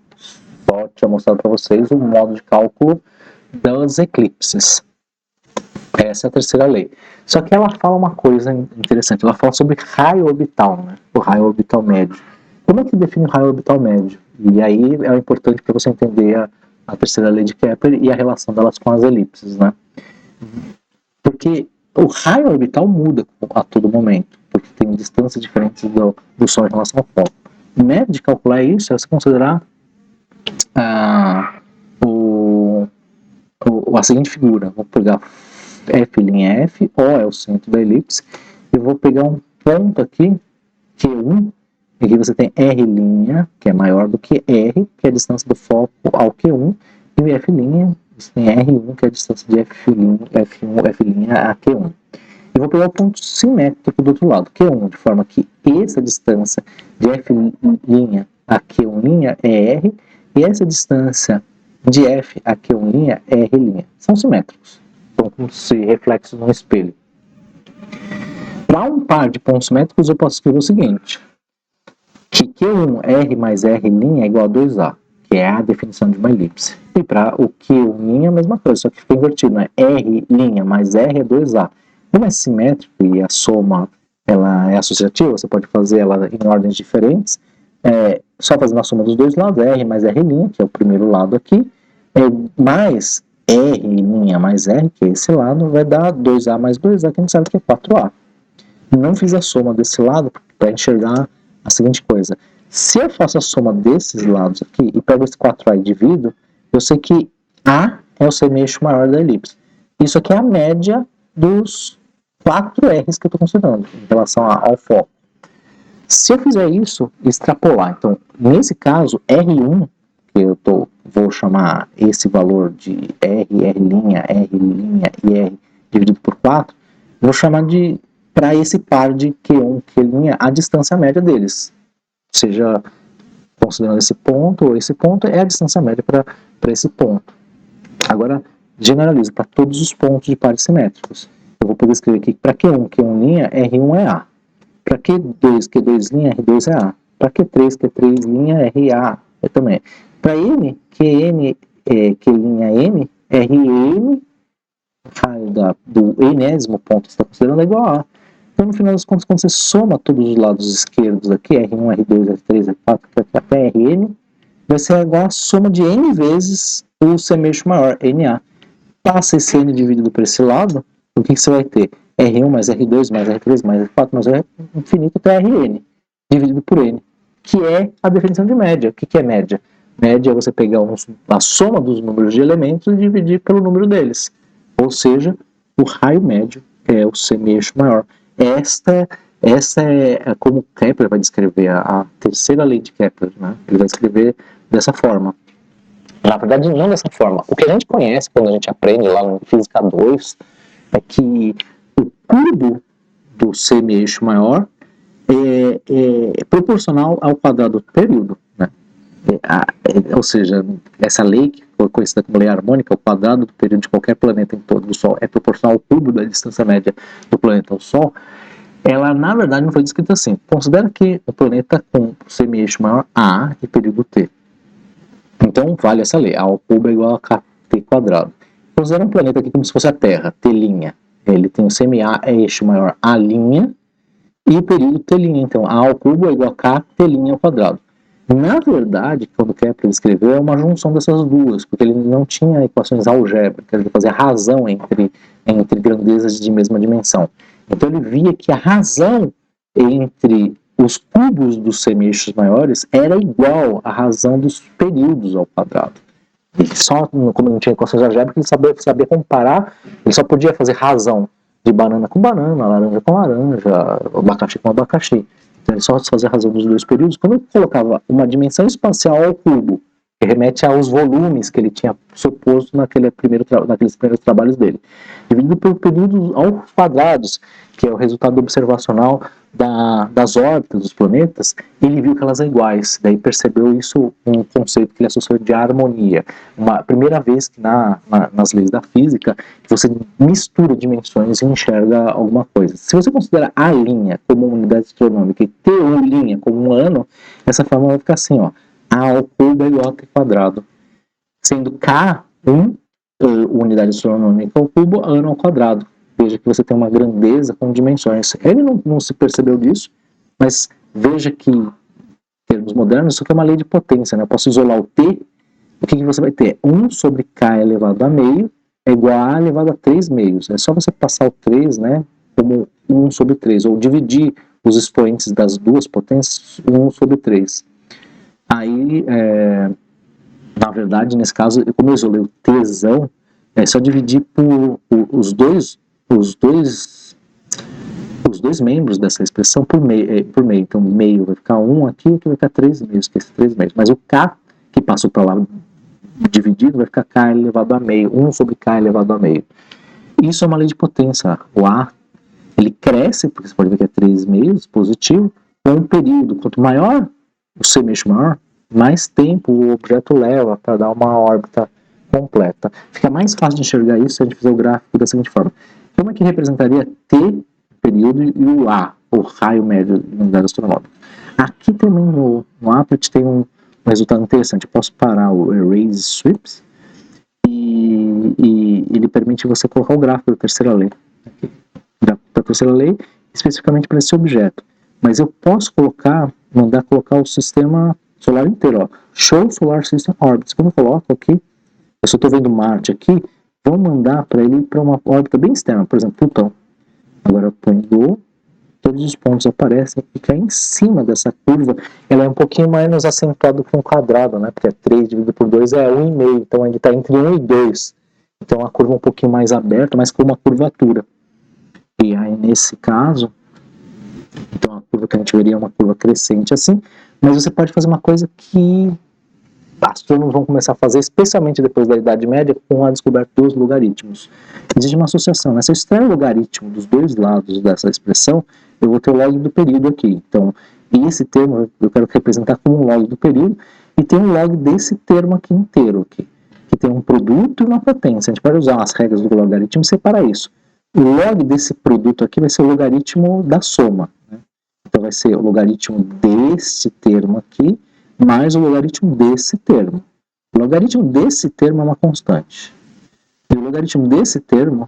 tinha mostrado para vocês o modo de cálculo das eclipses. Essa é a terceira lei. Só que ela fala uma coisa interessante, ela fala sobre raio orbital, né? O raio orbital médio. Como é que define o raio orbital médio? E aí é importante para você entender a terceira lei de Kepler e a relação delas com as elipses, né? Porque o raio orbital muda a todo momento, porque tem distâncias diferentes do Sol em relação ao foco. O método de calcular isso é você considerar a seguinte figura. Vou pegar F', O é o centro da elipse, eu vou pegar um ponto aqui, Q1, e aqui você tem R', que é maior do que R, que é a distância do foco ao Q1, e F', você tem R1, que é a distância de F', a Q1. Eu vou pegar o ponto simétrico do outro lado, Q1, de forma que essa distância de F' a Q1' é R, e essa distância de F a Q1' é R'. São simétricos. Então, como se reflexos no espelho. Para um par de pontos simétricos, eu posso escrever o seguinte, que Q1R mais R' é igual a 2A, que é a definição de uma elipse. E para o Q1' é a mesma coisa, só que fica invertido, né? R' mais R é 2A. Como é simétrico e a soma ela é associativa, você pode fazer ela em ordens diferentes, só fazendo a soma dos dois lados, R mais R', que é o primeiro lado aqui, mais R' mais R, que é esse lado, vai dar 2A mais 2A, que a gente sabe que é 4A. Não fiz a soma desse lado para enxergar a seguinte coisa. Se eu faço a soma desses lados aqui e pego esse 4A e divido, eu sei que A é o semeixo maior da elipse. Isso aqui é a média dos 4 R's que eu estou considerando em relação ao foco. Se eu fizer isso, extrapolar, então, nesse caso, R1, que eu vou chamar esse valor de R', R' e R dividido por 4, vou chamar de, para esse par de Q1, Q', a distância média deles. Seja, considerando esse ponto ou esse ponto, é a distância média para esse ponto. Agora, generalizo para todos os pontos de pares simétricos. Eu vou poder escrever aqui para Q1, Q1', R1 é A. Para Q2, Q2', R2 é A. Para Q3, Q3', RA é também. Para N, QN, Q', Rn, raio do enésimo ponto que você está considerando é igual a A. Então, no final das contas, quando você soma todos os lados esquerdos aqui, R1, R2, R3, R4, até Rn, vai ser igual a soma de N vezes o semeixo maior, Na. Passa esse N dividido por esse lado, o que você vai ter? R1 mais R2 mais R3 mais R4 mais R infinito até Rn, dividido por N, que é a definição de média. O que é média? Média é você pegar a soma dos números de elementos e dividir pelo número deles. Ou seja, o raio médio é o semi-eixo maior. Essa é como Kepler vai descrever a terceira lei de Kepler, né? Ele vai descrever dessa forma. Na verdade, não dessa forma. O que a gente conhece quando a gente aprende lá no Física 2 é que o curvo do semi-eixo maior é proporcional ao quadrado do período, né? Ou seja, essa lei, que foi conhecida como lei harmônica, o quadrado do período de qualquer planeta em torno do Sol é proporcional ao cubo da distância média do planeta ao Sol. Ela, na verdade, não foi descrita assim. Considera que o planeta com semi-eixo maior A e período T. Então, vale essa lei. A ao cubo é igual a KT quadrado. Considera um planeta aqui como se fosse a Terra, T'. Ele tem o semi-eixo maior A', e o período T'. Então, A ao cubo é igual a KT' ao quadrado. Na verdade, quando Kepler escreveu, é uma junção dessas duas, porque ele não tinha equações algébricas, ele fazia razão entre grandezas de mesma dimensão. Então ele via que a razão entre os cubos dos semi-eixos maiores era igual à razão dos períodos ao quadrado. E só, como não tinha equações algébricas, ele sabia comparar, ele só podia fazer razão de banana com banana, laranja com laranja, abacaxi com abacaxi. Então ele só fazia razão dos dois períodos. Quando ele colocava uma dimensão espacial ao cubo, que remete aos volumes que ele tinha suposto naqueles primeiros trabalhos dele, dividido pelo período aos quadrados, que é o resultado observacional das órbitas dos planetas, ele viu que elas são iguais. Daí percebeu isso, um conceito que ele associou de harmonia. Uma primeira vez que nas leis da física você mistura dimensões e enxerga alguma coisa. Se você considera A' como uma unidade astronômica e T', como um ano, essa forma vai ficar assim, ó, A ao cubo é igual a T quadrado, sendo K unidade astronômica ao cubo, ano ao quadrado. Veja que você tem uma grandeza com dimensões. Ele não se percebeu disso, mas veja que, em termos modernos, isso aqui é uma lei de potência, né? Eu posso isolar o T, o que você vai ter? 1 sobre K elevado a meio é igual a A elevado a 3 meios. É só você passar o 3, né, como 1 sobre 3, ou dividir os expoentes das duas potências, 1 sobre 3. Aí, na verdade, nesse caso, como eu isolei o Tzão, é só dividir por os dois membros dessa expressão por meio. Então, meio vai ficar 1 aqui, aqui vai ficar 3 meios, que é esse 3 meios. Mas o K, que passou para lá dividido, vai ficar K elevado a meio, 1 sobre K elevado a meio. Isso é uma lei de potência. O A, ele cresce, porque você pode ver que é 3 meios, positivo, com um período. Quanto maior o semi-eixo maior, mais tempo o objeto leva para dar uma órbita completa. Fica mais fácil de enxergar isso se a gente fizer o gráfico da seguinte forma. Como é que representaria T, período, e o A, o raio médio da unidade astronômica? Aqui também no Applet tem um resultado interessante. Eu posso parar o Erase Sweeps e ele permite você colocar o gráfico da terceira lei. Da terceira lei, especificamente para esse objeto. Mas eu posso mandar colocar o sistema solar inteiro, ó. Show Solar System Orbits. Quando eu coloco aqui, eu só estou vendo Marte aqui, vou mandar para ele para uma órbita bem externa, por exemplo, Plutão. Agora eu ponho todos os pontos aparecem e fica em cima dessa curva. Ela é um pouquinho mais acentuada com o quadrado, né? Porque 3 dividido por 2 é 1,5, então ele está entre 1 e 2. Então a curva é um pouquinho mais aberta, mas com uma curvatura. E aí nesse caso, então a curva que a gente veria é uma curva crescente assim, mas você pode fazer uma coisa que astrônomos vão começar a fazer, especialmente depois da Idade Média, com a descoberta dos logaritmos. Existe uma associação, né? Se eu extrair o logaritmo dos dois lados dessa expressão, eu vou ter o log do período aqui. Então, esse termo eu quero representar como um log do período, e tem um log desse termo aqui inteiro, aqui, que tem um produto e uma potência. A gente pode usar as regras do logaritmo e separar isso. O log desse produto aqui vai ser o logaritmo da soma, né? Então vai ser o logaritmo desse termo aqui, mais o logaritmo desse termo. O logaritmo desse termo é uma constante. E o logaritmo desse termo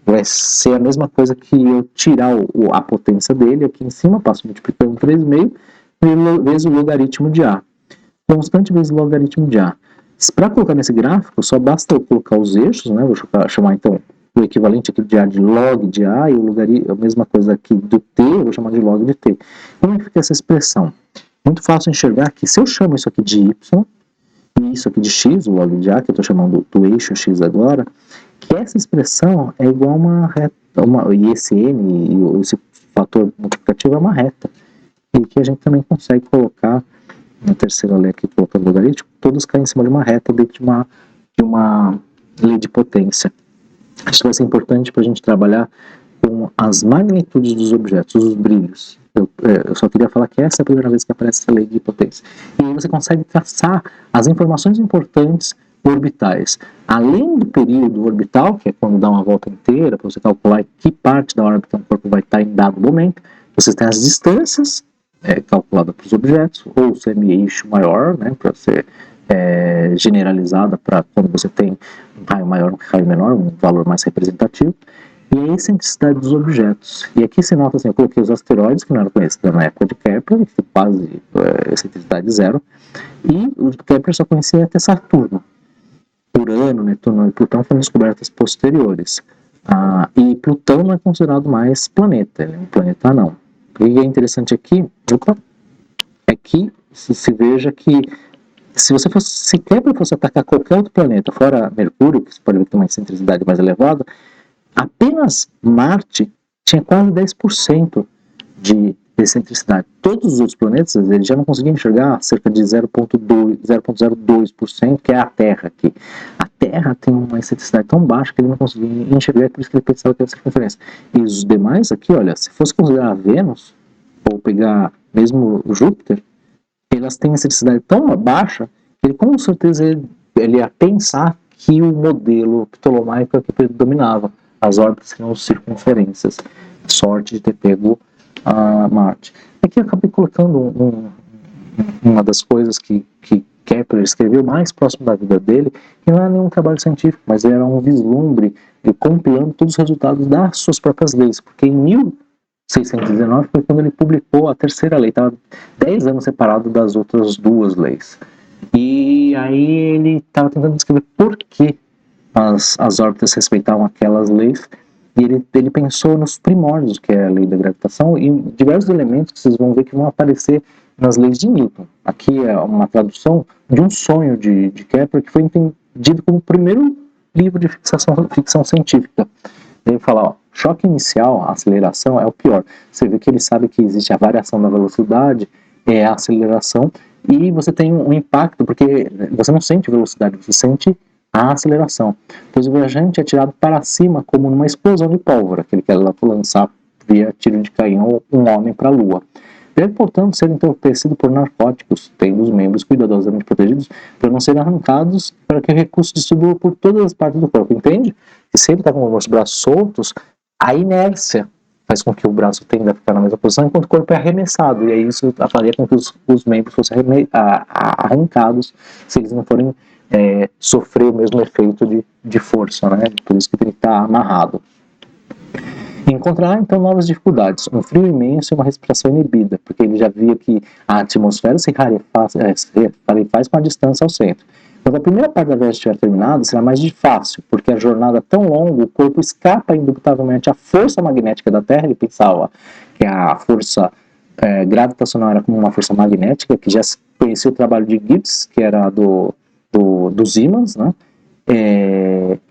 vai ser a mesma coisa que eu tirar a potência dele aqui em cima, passo multiplicando 3,5, vezes o logaritmo de A. Constante vezes o logaritmo de A. Para colocar nesse gráfico, só basta eu colocar os eixos, né? Vou chamar então o equivalente aqui de A de log de A, e a mesma coisa aqui do T, eu vou chamar de log de T. Como é que fica essa expressão? Muito fácil enxergar que se eu chamo isso aqui de Y, e isso aqui de X, o log de A, que eu estou chamando do eixo X agora, que essa expressão é igual a uma reta, e esse n, e esse fator multiplicativo é uma reta, e que a gente também consegue colocar, na terceira lei aqui, colocando logaritmo, todos caem em cima de uma reta dentro de uma lei de potência. Isso vai ser importante para a gente trabalhar com as magnitudes dos objetos, os brilhos. Eu só queria falar que essa é a primeira vez que aparece essa lei de potência. E aí você consegue traçar as informações importantes orbitais. Além do período orbital, que é quando dá uma volta inteira, para você calcular em que parte da órbita um corpo vai estar em dado momento, você tem as distâncias calculadas para os objetos, ou semi-eixo maior, né, para ser generalizada para quando você tem um raio maior, um raio menor, um valor mais representativo, e a excentricidade dos objetos. E aqui se nota assim, eu coloquei os asteroides, que não eram conhecidos na época de Kepler, que quase excentricidade zero, e o Kepler só conhecia até Saturno. Urano, Netuno e Plutão foram descobertas posteriores. E Plutão não é considerado mais planeta, ele é um planeta anão. O que é interessante aqui é que se veja que se Kepler fosse atacar qualquer outro planeta, fora Mercúrio, que você pode ver que tem uma excentricidade mais elevada, apenas Marte tinha quase 10% de excentricidade. Todos os outros planetas ele já não conseguiam enxergar cerca de 0,02%, que é a Terra aqui. A Terra tem uma excentricidade tão baixa que ele não conseguia enxergar, por isso que ele pensava que era circunferência. E os demais aqui, olha, se fosse considerar a Vênus, ou pegar mesmo Júpiter, elas têm excentricidade tão baixa que ele com certeza ele ia pensar que o modelo ptolomaico é que predominava. As órbitas seriam circunferências. Sorte de ter pego a Marte. Aqui eu acabei colocando uma das coisas que Kepler escreveu mais próximo da vida dele, que não era nenhum trabalho científico, mas era um vislumbre de compilando todos os resultados das suas próprias leis, porque em 1619 foi quando ele publicou a terceira lei, estava 10 anos separado das outras duas leis. E aí ele estava tentando descrever por que as órbitas respeitavam aquelas leis, e ele pensou nos primórdios, que é a lei da gravitação, e diversos elementos que vocês vão ver que vão aparecer nas leis de Newton. Aqui é uma tradução de um sonho de Kepler, que foi entendido como o primeiro livro de ficção científica. Ele fala, ó, choque inicial, a aceleração é o pior. Você vê que ele sabe que existe a variação da velocidade, é a aceleração, e você tem um impacto, porque você não sente velocidade, você sente a aceleração, pois o viajante é tirado para cima como numa explosão de pólvora, aquele que ela lançar via tiro de canhão um homem para a Lua. Deve, portanto, ser entorpecido por narcóticos, tendo os membros cuidadosamente protegidos para não serem arrancados, para que o recurso distribua por todas as partes do corpo, entende? E se ele está com os braços soltos, a inércia faz com que o braço tenda a ficar na mesma posição, enquanto o corpo é arremessado, e aí isso faria com que os membros fossem arrancados, se eles não forem sofrer o mesmo efeito de força, né? Por isso que tem que estar amarrado. Encontrar, então, novas dificuldades, um frio imenso e uma respiração inibida, porque ele já via que a atmosfera se rarefaz com a distância ao centro. Quando a primeira parte da viagem estiver terminada, será mais fácil, porque a jornada é tão longa, o corpo escapa indubitavelmente à força magnética da Terra. Ele pensava que a força gravitacional era como uma força magnética, que já conhecia o trabalho de Gibbs, que era dos ímãs, né?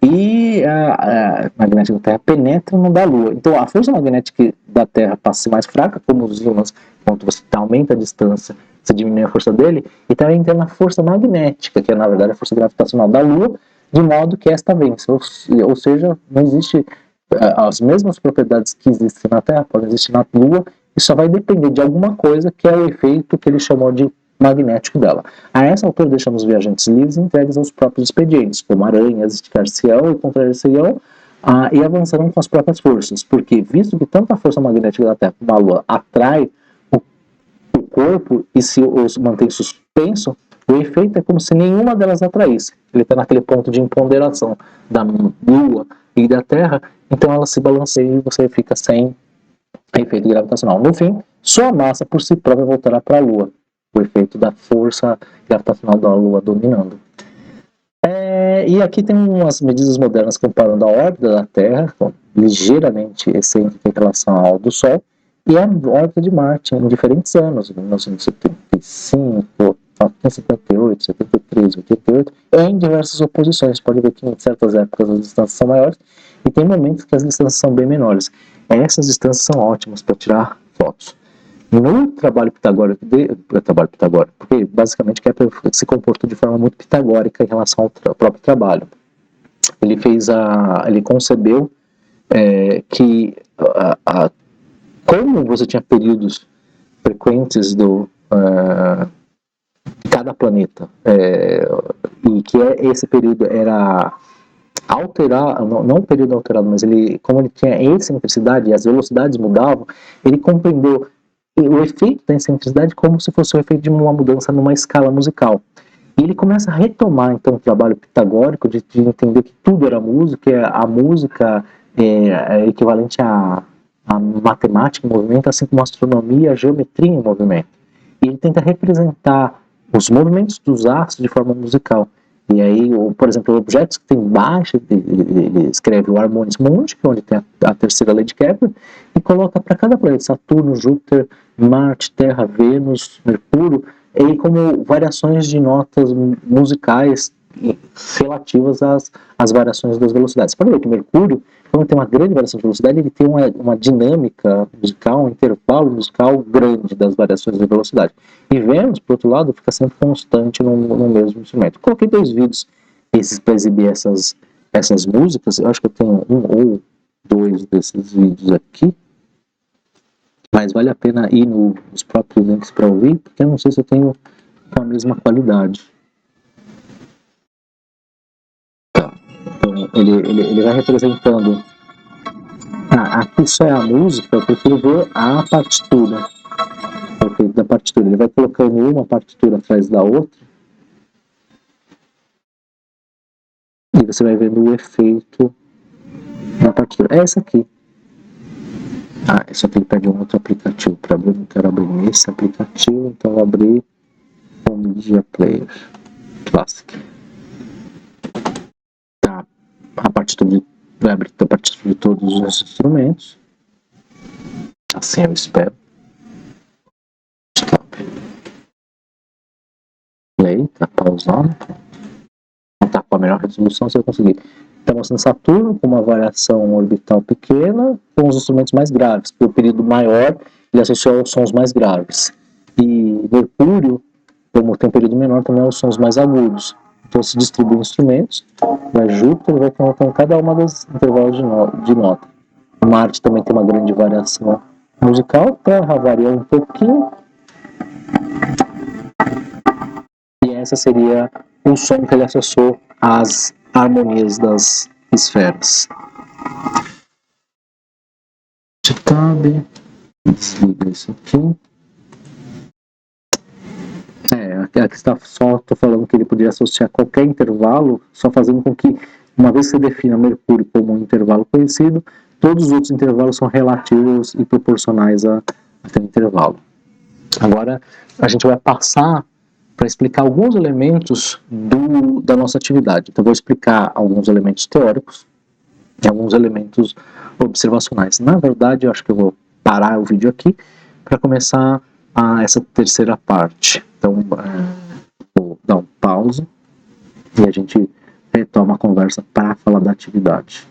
E a magnética da Terra penetra no da Lua. Então a força magnética da Terra passa a ser mais fraca, como os ímãs, quando você aumenta a distância, você diminui a força dele, e também entra na força magnética, que é na verdade a força gravitacional da Lua, de modo que esta vence. Ou seja, não existe as mesmas propriedades que existem na Terra, podem existir na Lua, e só vai depender de alguma coisa que é o efeito que ele chamou de magnético dela. A essa altura deixamos os viajantes livres e entregues aos próprios expedientes, como aranhas esticar-se-ão e contrair-se-ão, e avançarão com as próprias forças, porque visto que tanto a força magnética da Terra como a Lua atrai o corpo e se os mantém suspenso, o efeito é como se nenhuma delas atraísse. Ele está naquele ponto de imponderação da Lua e da Terra, então ela se balanceia e você fica sem efeito gravitacional. No fim, sua massa por si própria voltará para a Lua, o efeito da força gravitacional da Lua dominando. E aqui tem umas medidas modernas comparando a órbita da Terra, ligeiramente excêntrica em relação ao do Sol, e a órbita de Marte em diferentes anos, 1975, em 58, 73, 88, em diversas oposições. Pode ver que em certas épocas as distâncias são maiores e tem momentos que as distâncias são bem menores. Essas distâncias são ótimas para tirar fotos. No trabalho pitagórico, porque basicamente Kepler se comportou de forma muito pitagórica em relação ao próprio trabalho. Ele concebeu que como você tinha períodos frequentes de cada planeta, e que esse período era alterar, não um período alterado, mas como ele tinha excentricidade e as velocidades mudavam, ele compreendeu o efeito da excentricidade como se fosse o efeito de uma mudança numa escala musical. E ele começa a retomar, então, o trabalho pitagórico de entender que tudo era música, que a música é equivalente à matemática em movimento, assim como a astronomia, a geometria em movimento. E ele tenta representar os movimentos dos astros de forma musical. E aí, por exemplo, objetos que tem baixa, ele escreve o Harmonious Mundi, que é onde tem a terceira lei de Kepler, e coloca para cada planeta, Saturno, Júpiter, Marte, Terra, Vênus, Mercúrio, e como variações de notas musicais relativas às variações das velocidades. Pode ver que Mercúrio, quando tem uma grande variação de velocidade, ele tem uma dinâmica musical, um intervalo musical grande das variações de velocidade. E Vênus, por outro lado, fica sempre constante no mesmo instrumento. Coloquei 2 vídeos para exibir essas músicas. Eu acho que eu tenho 1 ou 2 desses vídeos aqui. Mas vale a pena ir nos próprios links para ouvir, porque eu não sei se eu tenho com a mesma qualidade. Tá. Então, ele vai representando. Aqui só é a música, eu prefiro ver a partitura. O efeito da partitura. Ele vai colocando uma partitura atrás da outra. E você vai vendo o efeito na partitura. É essa aqui. Eu só tenho que pegar um outro aplicativo para abrir. Não quero abrir esse aplicativo, então vou abrir o Media Player Classic. Tá. A partitura vai abrir a partitura de todos os instrumentos. Assim eu espero. Stop. Play, tá pausando. Tá com a melhor resolução se eu conseguir. Está mostrando Saturno com uma variação orbital pequena com os instrumentos mais graves, porque o período maior ele associou aos sons mais graves. E Mercúrio, como tem um período menor, também aos sons mais agudos. Então se distribui instrumentos, vai Júpiter vai colocando cada uma dos intervalos de nota. Marte também tem uma grande variação musical, Terra varia um pouquinho. E essa seria o som que ele associou às harmonias das esferas. Tab, desliga isso aqui. Aqui está só, estou falando que ele poderia associar qualquer intervalo, só fazendo com que, uma vez que você defina Mercúrio como um intervalo conhecido, todos os outros intervalos são relativos e proporcionais a aquele intervalo. Agora, a gente vai passar para explicar alguns elementos da nossa atividade. Então, vou explicar alguns elementos teóricos e alguns elementos observacionais. Na verdade, eu acho que eu vou parar o vídeo aqui para começar essa terceira parte. Então, vou dar um pause e a gente retoma a conversa para falar da atividade.